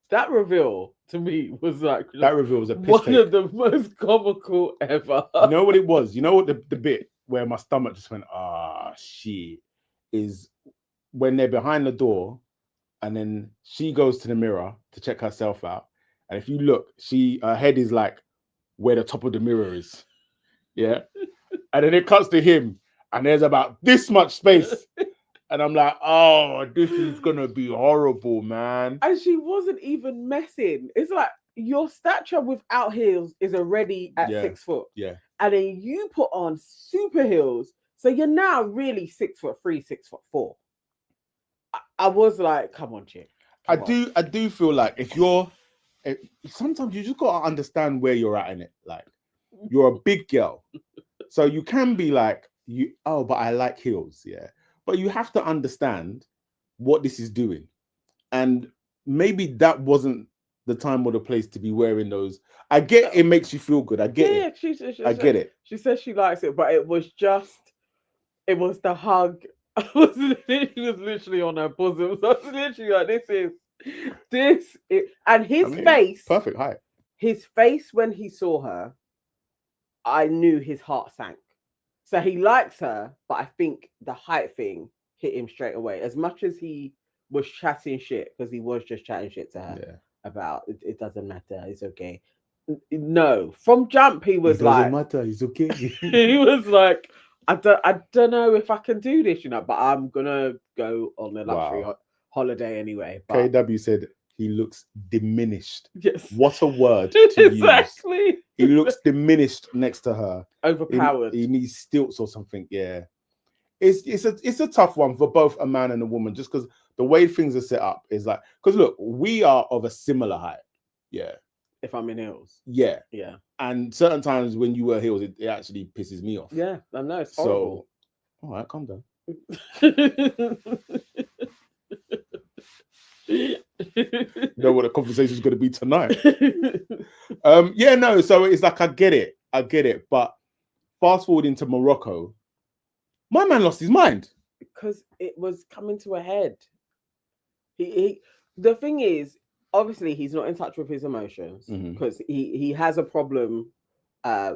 that reveal to me was like that reveal was one of the most comical ever. You know what it was? You know what the bit where my stomach just went, shit, is when they're behind the door and then she goes to the mirror to check herself out. And if you look, her head is like where the top of the mirror is. Yeah. And then it cuts to him and there's about this much space. And I'm like, oh, this is going to be horrible, man. And she wasn't even messing. It's like your stature without heels is already at 6 foot. Yeah. And then you put on super heels. So you're now really 6'3", 6'4". I was like, come on, chick. I do feel like sometimes you just got to understand where you're at in it. Like, you're a big girl. So you can be like, but I like heels. Yeah. But you have to understand what this is doing. And maybe that wasn't the time or the place to be wearing those. I get it makes you feel good. I get it. I get it. She says she likes it, but it was the hug. He was literally on her bosom. So I was literally like, and his face. Perfect height. His face when he saw her, I knew his heart sank. So he likes her, but I think the height thing hit him straight away. As much as he was chatting shit, because he was just chatting shit to her about it doesn't matter, it's okay. No, from jump he was like, it doesn't matter, it's okay. He was like, I don't know if I can do this, but I'm gonna go on a luxury holiday anyway. But KW said he looks diminished. Yes. What a word to exactly. use. He looks diminished next to her. Overpowered. He needs stilts or something. Yeah. It's a tough one for both a man and a woman, just because the way things are set up is like, because look, we are of a similar height. Yeah. If I'm in heels. Yeah. Yeah. And certain times when you wear heels, it actually pisses me off. Yeah, I know. It's horrible. So, all right, calm down. You know what the conversation is going to be tonight. So it's like I get it, but fast forward into Morocco, my man lost his mind because it was coming to a head. The thing is, obviously he's not in touch with his emotions because he has a problem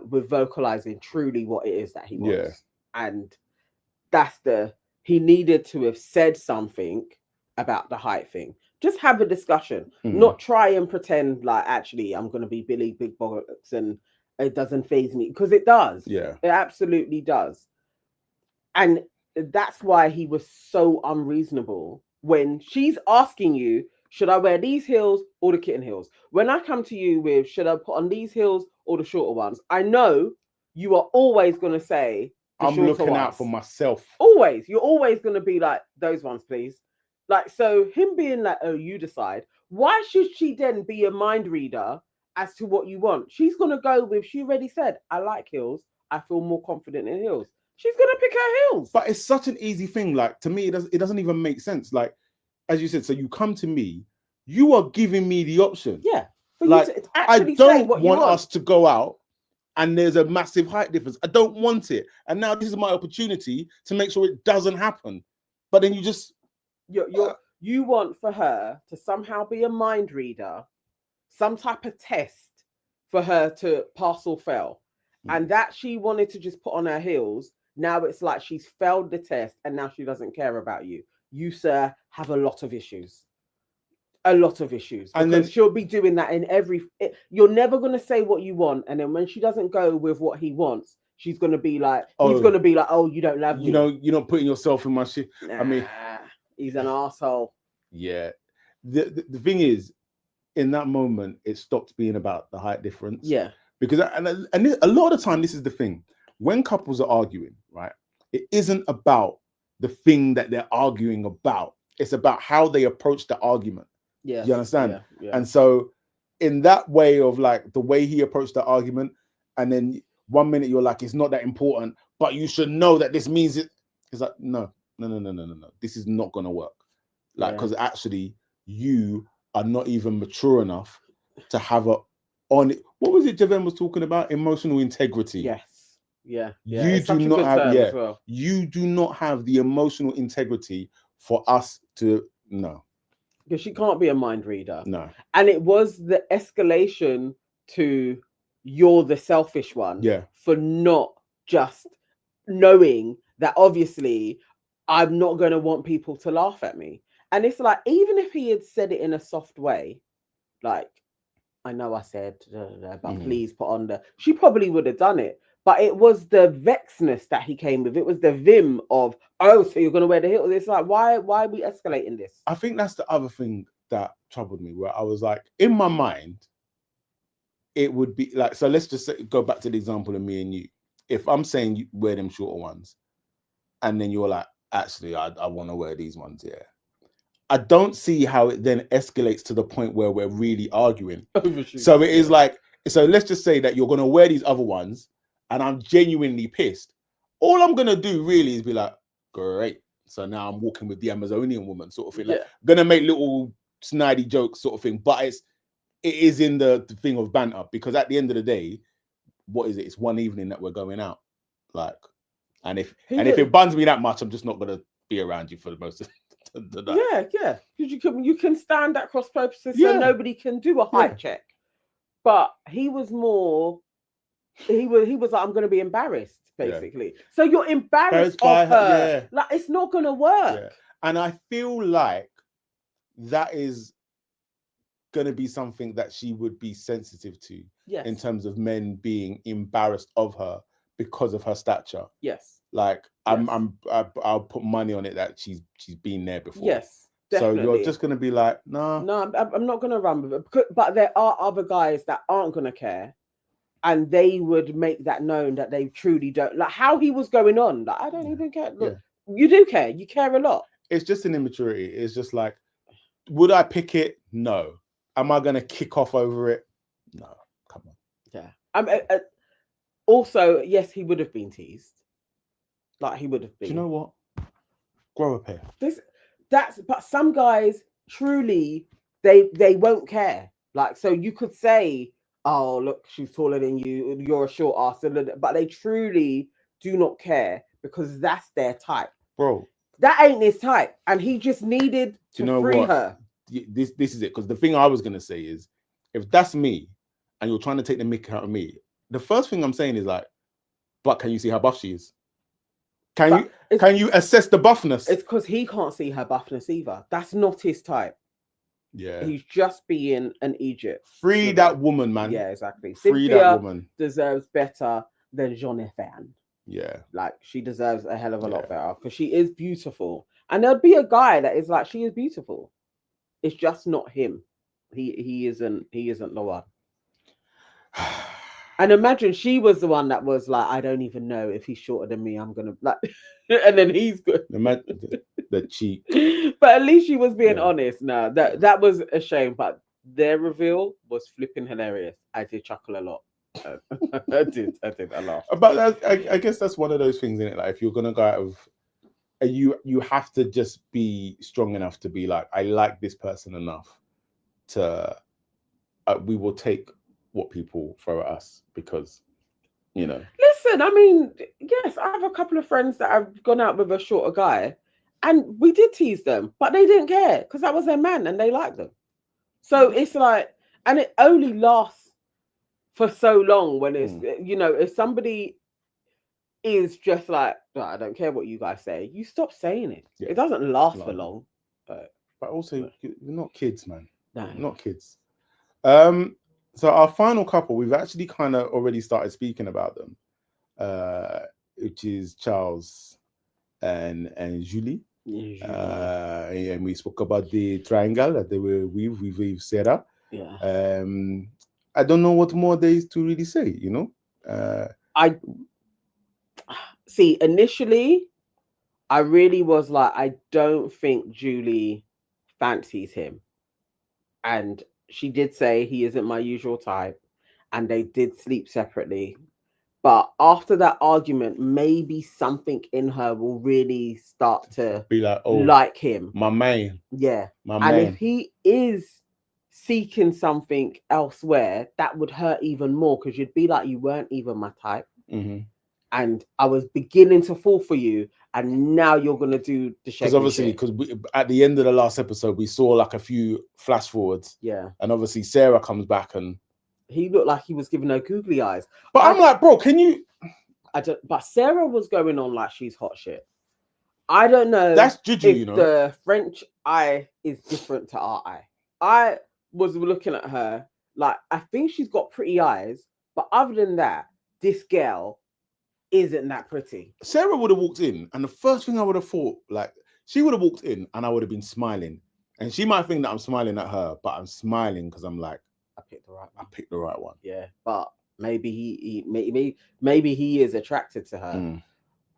with vocalizing truly what it is that he wants. And that's he needed to have said something about the height thing. Just have a discussion, not try and pretend like actually I'm going to be Billy Big Bollocks and it doesn't faze me, because it does. Yeah, it absolutely does. And that's why he was so unreasonable when she's asking you, should I wear these heels or the kitten heels? When I come to you with, should I put on these heels or the shorter ones? I know you are always going to say, I'm looking out for myself. Always. You're always going to be like, those ones, please. Like, so him being like, oh, you decide. Why should she then be a mind reader as to what you want? She's going to go with, she already said, I like heels. I feel more confident in heels. She's going to pick her heels. But it's such an easy thing. Like, to me, it doesn't even make sense. Like, as you said, so you come to me, you are giving me the option. Yeah. Like, I don't want us to go out and there's a massive height difference. I don't want it. And now this is my opportunity to make sure it doesn't happen. But then you just... You want for her to somehow be a mind reader, some type of test for her to pass or fail. And that she wanted to just put on her heels. Now it's like she's failed the test and now she doesn't care about you. You, sir, have a lot of issues. A lot of issues. And then she'll be doing that in you're never going to say what you want. And then when she doesn't go with what he wants, she's going to be like, he's going to be like, oh, you don't love me. You're not putting yourself in my shit. Nah, I mean, he's an asshole. Yeah. The thing is, in that moment, it stopped being about the height difference. Yeah. Because and a lot of the time, this is the thing. When couples are arguing, right, it isn't about the thing that they're arguing about. It's about how they approach the argument. Yeah. You understand? Yeah. And so in that way of like the way he approached the argument, and then 1 minute you're like, it's not that important, but you should know that this means it. It's like, no. This is not gonna work. Like, because actually you are not even mature enough to have a on it. What was it Javen was talking about? Emotional integrity. Yes. Yeah. You do not have you do not have the emotional integrity for us to because she can't be a mind reader. No. And it was the escalation to you're the selfish one for not just knowing that obviously I'm not going to want people to laugh at me. And it's like, even if he had said it in a soft way, like, I know I said, but please put on she probably would have done it. But it was the vexness that he came with. It was the vim of, oh, so you're going to wear the heel. It's like, why are we escalating this? I think that's the other thing that troubled me, where I was like, in my mind, it would be like, so let's just go back to the example of me and you. If I'm saying you wear them shorter ones, and then you're like, actually, I want to wear these ones, I don't see how it then escalates to the point where we're really arguing. So it is like, so let's just say that you're going to wear these other ones, and I'm genuinely pissed. All I'm going to do really is be like, great. So now I'm walking with the Amazonian woman sort of thing. Like, going to make little snidey jokes sort of thing. But it is in the thing of banter, because at the end of the day, what is it? It's one evening that we're going out. Like, and if it buns me that much, I'm just not going to be around you for the most of the night. Yeah. Because you can stand at cross purposes, so nobody can do a height check. But he was more... He was like, I'm going to be embarrassed, basically. So you're embarrassed of her. Like, it's not going to work. And I feel like that is going to be something that she would be sensitive to in terms of men being embarrassed of her because of her stature. Like, I'll put money on it that she's been there before. Definitely. So you're just going to be like, no, I'm not going to run with it. But there are other guys that aren't going to care. And they would make that known that they truly don't. Like how he was going on. Like, I don't even care. Look, you do care. You care a lot. It's just an immaturity. It's just like, would I pick it? No. Am I going to kick off over it? No. Come on. Yeah. Also, yes, he would have been teased. Like, he would have been. Do you know what? Grow a pair. But some guys, truly, they won't care. Like, so you could say, oh, look, she's taller than you, you're a short ass, but they truly do not care because that's their type. Bro. That ain't his type. And he just needed to free her. This is it. Because the thing I was going to say is, if that's me and you're trying to take the mick out of me, the first thing I'm saying is like, but can you see how buff she is? Can you assess the buffness? It's because he can't see her buffness either. That's not his type. Yeah, he's just being an Egypt. Free that woman, man. Yeah, exactly. Free that woman. Deserves better than Jonathan. Yeah, like she deserves a hell of a lot better because she is beautiful. And there'll be a guy that is like, she is beautiful. It's just not him. He isn't the one. And imagine she was the one that was like, I don't even know if he's shorter than me. I'm gonna like, and then he's good. Imagine the cheek. But at least she was being honest. No, that was a shame. But their reveal was flipping hilarious. I did chuckle a lot. I did a lot. But I guess that's one of those things, isn't it? Like if you're gonna go out of, you have to just be strong enough to be like, I like this person enough to, we will take what people throw at us because, you know. Listen, I mean, yes, I have a couple of friends that have gone out with a shorter guy, and we did tease them, but they didn't care because that was their man and they liked them. So it's like, and it only lasts for so long when it's, you know, if somebody is just like, oh, I don't care what you guys say, you stop saying it. Yeah. It doesn't last for long. But also, you're not kids, man. No. Not kids. So our final couple, we've actually kind of already started speaking about them, which is Charles and Julie. And we spoke about the triangle that they were with Sarah. Yeah. I don't know what more there is to really say, you know. I see. Initially, I really was like, I don't think Julie fancies him, and she did say he isn't my usual type, and they did sleep separately. But after that argument, maybe something in her will really start to Be like, oh, like him. my man, Yeah. my And man. if he is seeking something elsewhere, that would hurt even more, because you'd be like, you weren't even my type. Mm-hmm. And I was beginning to fall for you, and now you're gonna do the shit. Because obviously, because at the end of the last episode, we saw like a few flash forwards. Yeah. And obviously, Sarah comes back and he looked like he was giving her googly eyes. But I'm like, bro, can you? But Sarah was going on like she's hot shit. I don't know. That's juju, if you know. The French eye is different to our eye. I was looking at her like, I think she's got pretty eyes, but other than that, this girl isn't that pretty. Sarah would have walked in, and the first thing I would have thought, like, she would have walked in, and I would have been smiling, and she might think that I'm smiling at her, but I'm smiling because I'm like, I picked the right one. I picked the right one. Yeah, but maybe maybe he is attracted to her. Mm.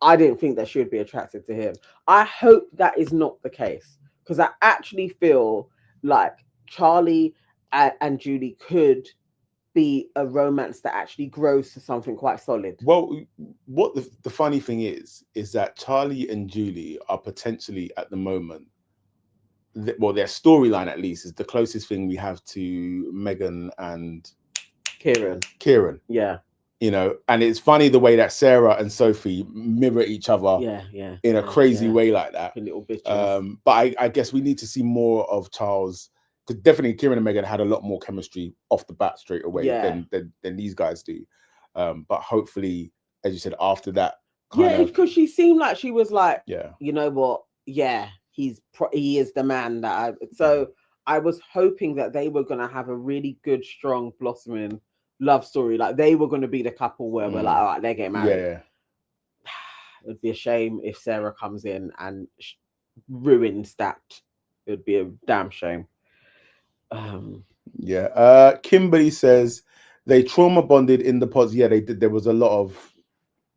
I didn't think that she would be attracted to him. I hope that is not the case, because I actually feel like Charlie and Julie could be a romance that actually grows to something quite solid. Well, what the funny thing is that Charlie and Julie are potentially at the moment, well, their storyline at least is the closest thing we have to Meghan and Kieran. Yeah. You know, and it's funny the way that Sarah and Sophie mirror each other in a crazy way like that. Little bitches. But I guess we need to see more of Charles, because definitely Kieran and Meghan had a lot more chemistry off the bat straight away than these guys do. But hopefully, as you said, after that, because she seemed like she was like, yeah, you know what? Yeah, he is the man that I was hoping that they were going to have a really good, strong, blossoming love story. Like they were going to be the couple where we're like, all right, they're getting married. Yeah. It'd be a shame if Sarah comes in and ruins that. It would be a damn shame. Kimberly says they trauma bonded in the pods. Yeah, they did. There was a lot of,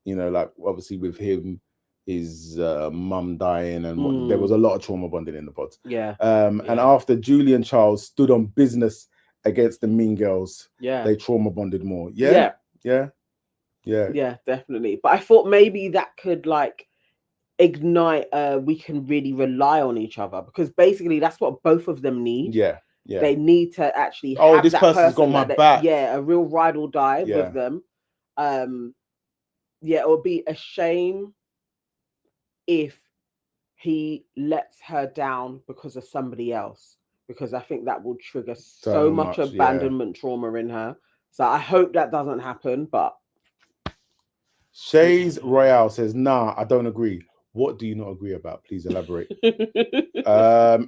you know, like obviously with him, his mum dying, and there was a lot of trauma bonding in the pods. And after Julie and Charles stood on business against the Mean Girls, they trauma bonded more. Yeah, definitely. But I thought maybe that could like ignite we can really rely on each other, because basically that's what both of them need. They need to actually have this that person's got my back. A real ride or die with them. It would be a shame if he lets her down because of somebody else, because I think that will trigger so much abandonment trauma in her. So I hope that doesn't happen. But Shays Royale says, nah, I don't agree. What do you not agree about? Please elaborate.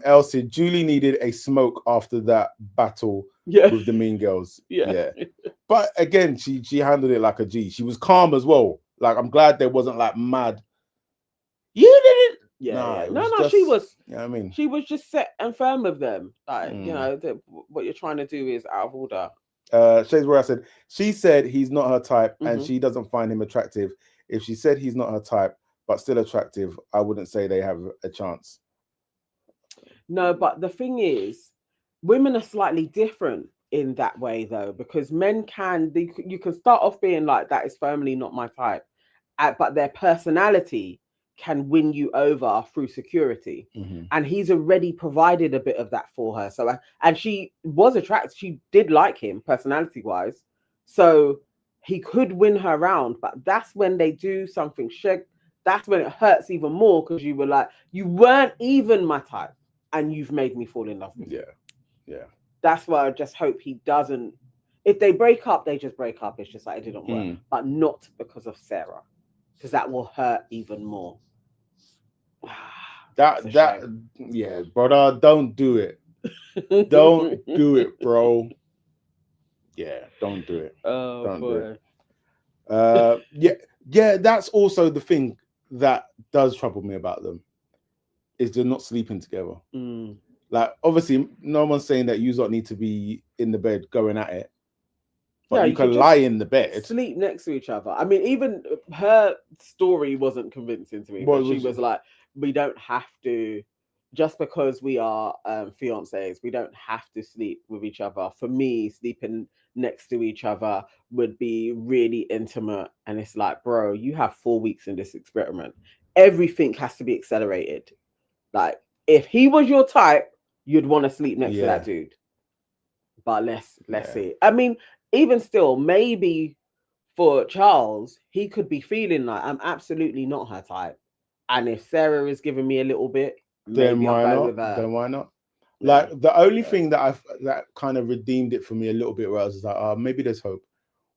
Elsie, Julie needed a smoke after that battle with the Mean Girls. But again, she handled it like a G. She was calm as well. Like, I'm glad there wasn't like mad. You did it. She was. You know what I mean? She was just set and firm with them. Like, you know, what you're trying to do is out of order. Shays Royale said, she said he's not her type and she doesn't find him attractive. If she said he's not her type, but still attractive, I wouldn't say they have a chance. No, but the thing is, women are slightly different in that way, though, because men you can start off being like, that is firmly not my type, but their personality can win you over through security. And he's already provided a bit of that for her. So, and she was attracted. She did like him personality-wise. So he could win her around, but that's when they do something that's when it hurts even more, because you were like, you weren't even my type and you've made me fall in love with you. That's why I just hope he doesn't. If they break up, they just break up. It's just like, it didn't work, but not because of Sarah, because that will hurt even more. Brother, don't do it. Don't do it, bro. Don't do it. Don't do it. That's also the thing that does trouble me about them, is they're not sleeping together. Like, obviously, no one's saying that you don't need to be in the bed going at it, but you can lie in the bed, sleep next to each other. I mean, even her story wasn't convincing to me. But she was like, we don't have to just because we are fiancés, we don't have to sleep with each other. For me, sleeping next to each other would be really intimate. And it's like, bro, you have 4 weeks in this experiment. Everything has to be accelerated. Like, if he was your type, you'd want to sleep next to that dude. But let's see. I mean, even still, maybe for Charles, he could be feeling like, I'm absolutely not her type. And if Sarah is giving me a little bit, then maybe why I'll go not? with her. Then why not? Like the only thing that kind of redeemed it for me a little bit, where I was like, maybe there's hope,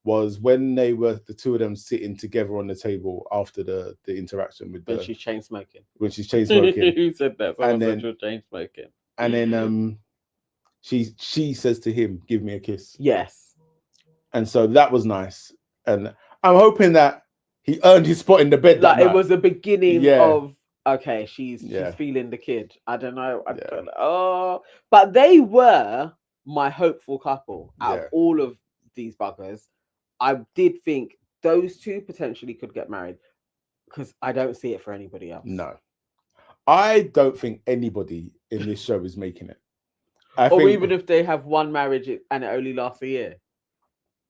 was when they were the two of them sitting together on the table after the interaction with when she's chain smoking. When she's chain smoking. Who said that? Someone And then said chain smoking. And then she says to him, "Give me a kiss." Yes. And so that was nice. And I'm hoping that he earned his spot in the bed. Like it was the beginning of, okay, she's feeling the kid. I don't know. Oh, but they were my hopeful couple out of all of these buggers. I did think those two potentially could get married because I don't see it for anybody else. No, I don't think anybody in this show is making it. Even if they have one marriage and it only lasts a year.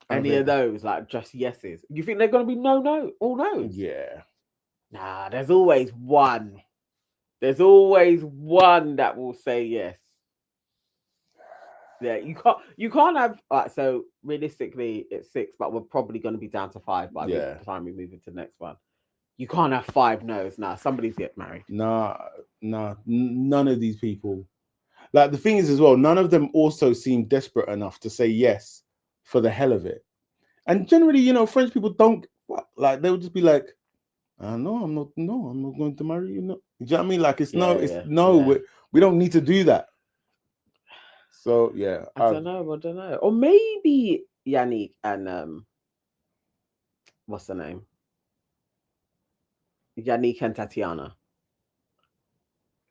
Any of those, like just yeses. You think they're going to be all no's? Yeah. Nah, there's always one. There's always one that will say yes. Yeah, you can't have. So realistically, it's 6, but we're probably going to be down to 5 by the time we move into the next one. You can't have 5 no's. Nah, somebody's get married. Nah, none of these people. Like the thing is as well, none of them also seem desperate enough to say yes for the hell of it. And generally, French people don't like. They would just be like, "No, I'm not going to marry you." No, do you know what I mean? Like we don't need to do that. So yeah, I don't know. Or maybe Yannick and what's the name? Yannick and Tatiana.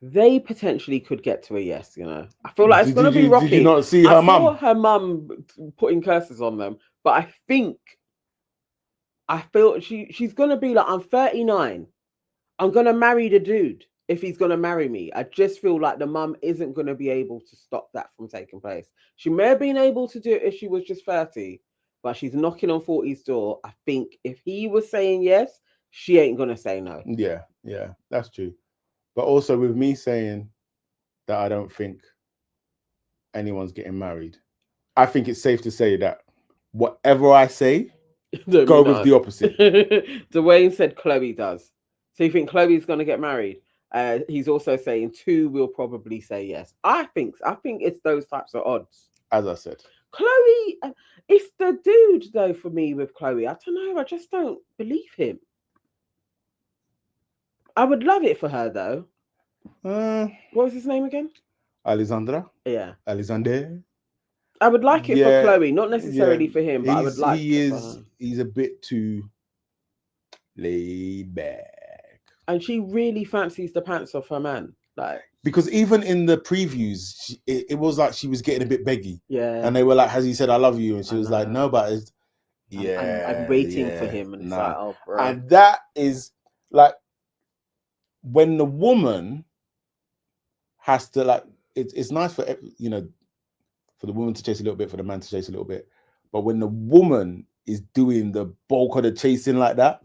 They potentially could get to a yes, I feel like it's going to be rocky. Did you not see her mum? I saw her mum putting curses on them, but I feel she's going to be like, I'm 39. I'm going to marry the dude if he's going to marry me. I just feel like the mum isn't going to be able to stop that from taking place. She may have been able to do it if she was just 30, but she's knocking on 40's door. I think if he was saying yes, she ain't going to say no. Yeah, that's true. But also with me saying that I don't think anyone's getting married, I think it's safe to say that whatever I say, go with the opposite. Dwayne said Chloe does. So you think Chloe's going to get married? He's also saying 2 will probably say yes. I think it's those types of odds. As I said. Chloe, it's the dude though for me with Chloe. I don't know. I just don't believe him. I would love it for her though. What was his name again? Alexandra. Yeah. Alexander. I would like it for Chloe, not necessarily for him, but I would like he's a bit too laid back. And she really fancies the pants off her man. Like, because even in the previews, it was like she was getting a bit beggy. Yeah. And they were like, "Has he said I love you?" And she was like, "No, but it's I'm waiting for him." And it's like, oh, bro. And that is like when the woman has to like. It's nice for for the woman to chase a little bit, for the man to chase a little bit, but when the woman is doing the bulk of the chasing like that,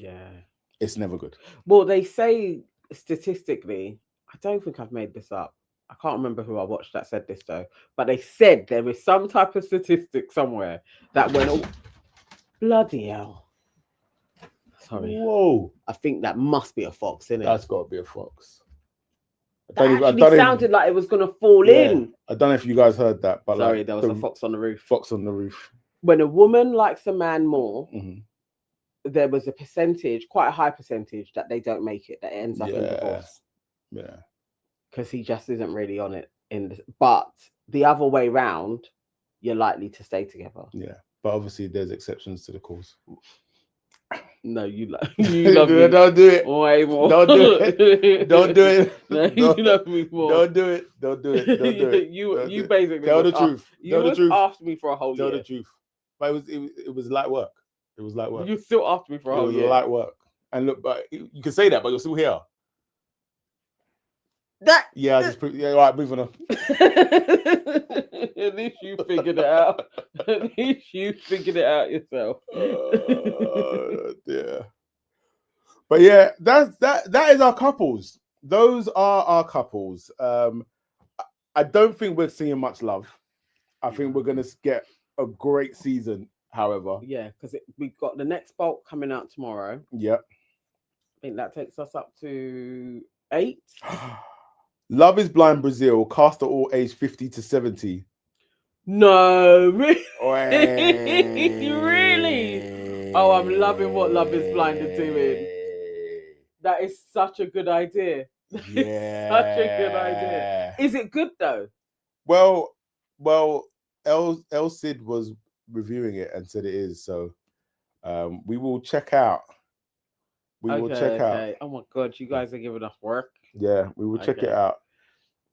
it's never good. Well, they say statistically, I don't think I've made this up. I can't remember who I watched that said this though, but they said there is some type of statistic somewhere that when bloody hell. Sorry. Whoa. I think that must be a fox, isn't it? That's got to be a fox. That sounded like it was going to fall in. I don't know if you guys heard that, but sorry, there was a fox on the roof. Fox on the roof. When a woman likes a man more, there was a percentage, quite a high percentage, that they don't make it, that ends up in divorce. Yeah. Because he just isn't really on it. But the other way round, you're likely to stay together. Yeah. But obviously there's exceptions to the cause. No, you love me. Don't do it. Way more. Don't do it. Don't do it. No, you love me more. Don't do it. Don't do it. Don't do it. You basically tell the truth. You was after me for a whole year. Tell the truth. But it was light work. It was light work. You still after me for a whole year. It was light work. And look, but you can say that, but you're still here. That. Yeah, I just put, yeah. All right, moving on. At least you figured it out. At least you figured it out yourself. Dear. But yeah, that is our couples. Those are our couples. I don't think we're seeing much love. I think we're gonna get a great season. However, Yeah, because we've got the next bulk coming out tomorrow. yeah. I think that takes us up to 8. Love is Blind Brazil, cast at all age 50 to 70. No, really? Really? Oh, I'm loving what Love is Blind is doing. That is such a good idea. Yeah. Such a good idea. Is it good though? Well, El Cid was reviewing it and said it is. So we will check out. We will check out. Oh my god, you guys are giving us work. Yeah, we will check it out.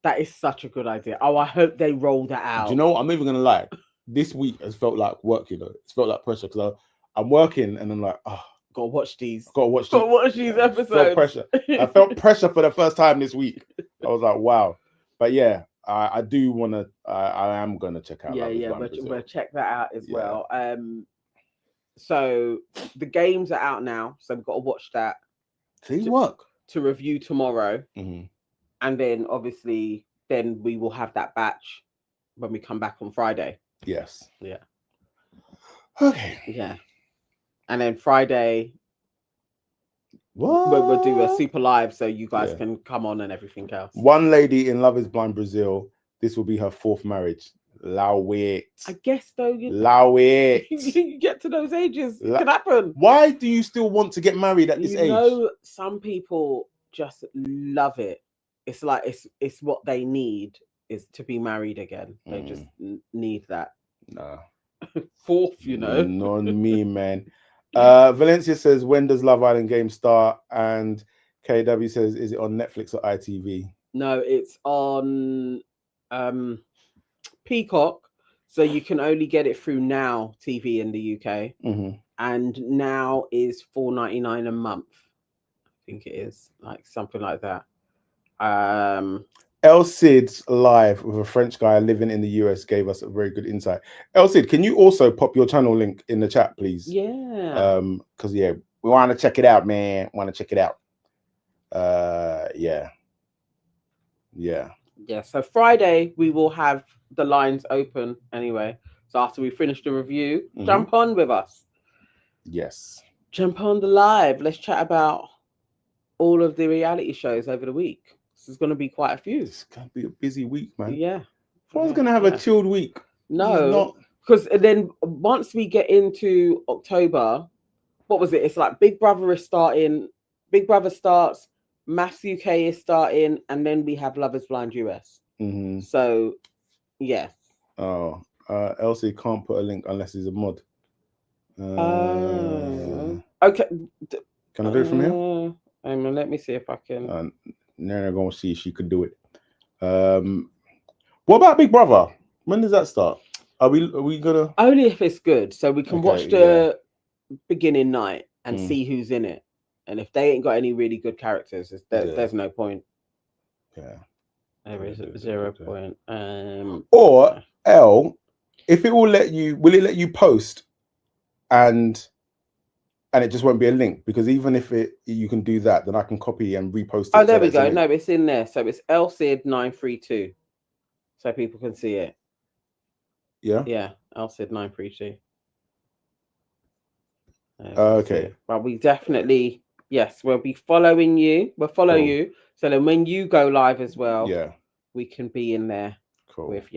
That is such a good idea. Oh, I hope they roll that out. Do you know what? I'm even gonna lie. This week has felt like work, you know. It's felt like pressure because I'm working and I'm like, oh, gotta watch these. Gotta watch these episodes. I felt pressure. I felt pressure for the first time this week. I was like, wow. But yeah, I do want to. I am gonna check out. We'll check that out as well. So the games are out now, so we've got to watch that. To review tomorrow, and then obviously, then we will have that batch when we come back on Friday. Yes. Yeah. Okay. Yeah. And then Friday, we'll do a super live so you guys can come on and everything else. One lady in Love is Blind Brazil. This will be her 4th marriage. Allow it. I guess though. Allow it. You get to those ages. It can happen. Why do you still want to get married at this age? You know, some people just love it. It's like it's what they need is to be married again. They just need that. Nah. 4th, you know. Not me, man. Valencia says, when does Love Island game start? And KW says, is it on Netflix or ITV? No, it's on Peacock. So you can only get it through Now TV in the UK. And Now is $4.99 a month. I think it is like something like that. El Cid's live with a French guy living in the US gave us a very good insight. El Cid, can you also pop your channel link in the chat, please? Yeah. Because we want to check it out, man. Want to check it out. Yeah. So Friday we will have the lines open anyway. So after we finish the review, jump on with us. Yes. Jump on the live. Let's chat about all of the reality shows over the week. This is going to be quite a few. It's going to be a busy week, man. Yeah. I was going to have a chilled week. No, because then once we get into October, what was it? It's like Big Brother is starting. Big Brother starts. Maths UK is starting, and then we have Love is Blind US. So, yes. Oh, Elsie can't put a link unless he's a mod. Okay. Can I do it from here? Let me see if I can. Nana gonna see if she could do it. What about Big Brother? When does that start? Are we gonna? Only if it's good, so we can watch the beginning night and see who's in it. And if they ain't got any really good characters, there's no point. Yeah, there is 0 point. Or if it will let you post, and it just won't be a link, because even if you can do that, then I can copy and repost it. Oh, there we go. No, it's in there. So it's LCID932, so people can see it. Yeah, LCID932. Okay. But we definitely, we'll be following you. We'll follow you. So then when you go live as well, we can be in there with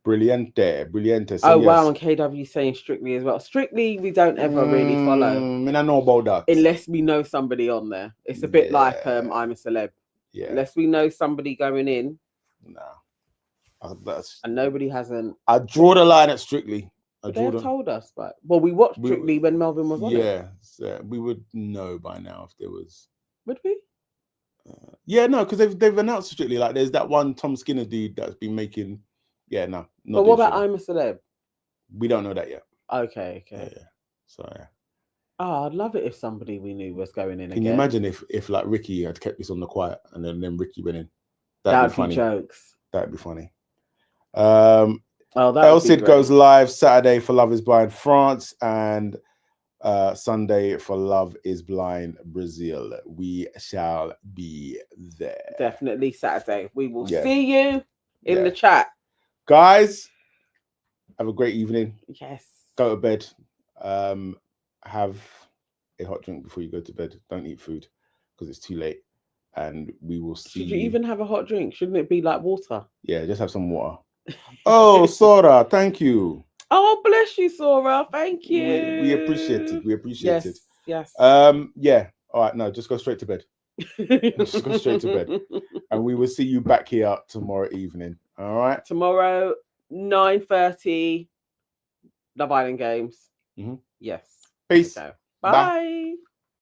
Brilliante. So wow, and KW saying Strictly as well. Strictly, we don't ever really follow. I mean, I know about that. Unless we know somebody on there. It's a bit like I'm a Celeb. Yeah. Unless we know somebody going in. No. And nobody hasn't. I draw the line at Strictly. They've told us, but we watched Strictly when Melvin was on it. Yeah, so we would know by now if there was. Would we? No, because they've announced Strictly. Like, there's that one Tom Skinner dude that's been making. Yeah, no. But what about I'm a Celeb? We don't know that yet. Okay. Yeah. So Oh, I'd love it if somebody we knew was going in Can again. you imagine if like Ricky had kept this on the quiet and then Ricky went in? That'd be funny. Jokes. That'd be funny. Oh, that El would be Cid great. goes live Saturday for Love is Blind France and Sunday for Love is Blind Brazil. We shall be there. Definitely Saturday. We will Yeah. see you in Yeah. the chat. Guys, have a great evening. Yes. Go to bed. Have a hot drink before you go to bed. Don't eat food because it's too late. And we will see. Should you even have a hot drink? Shouldn't it be like water? Yeah, just have some water. Oh, Sora, thank you. Oh, bless you, Sora. Thank you. We appreciate it. We appreciate it. Yes. Yeah. All right. No, just go straight to bed. Just go straight to bed. And we will see you back here tomorrow evening. All right. Tomorrow, 9:30. Love Island Games. Mhm. Yes. Peace. Okay. Bye. Bye.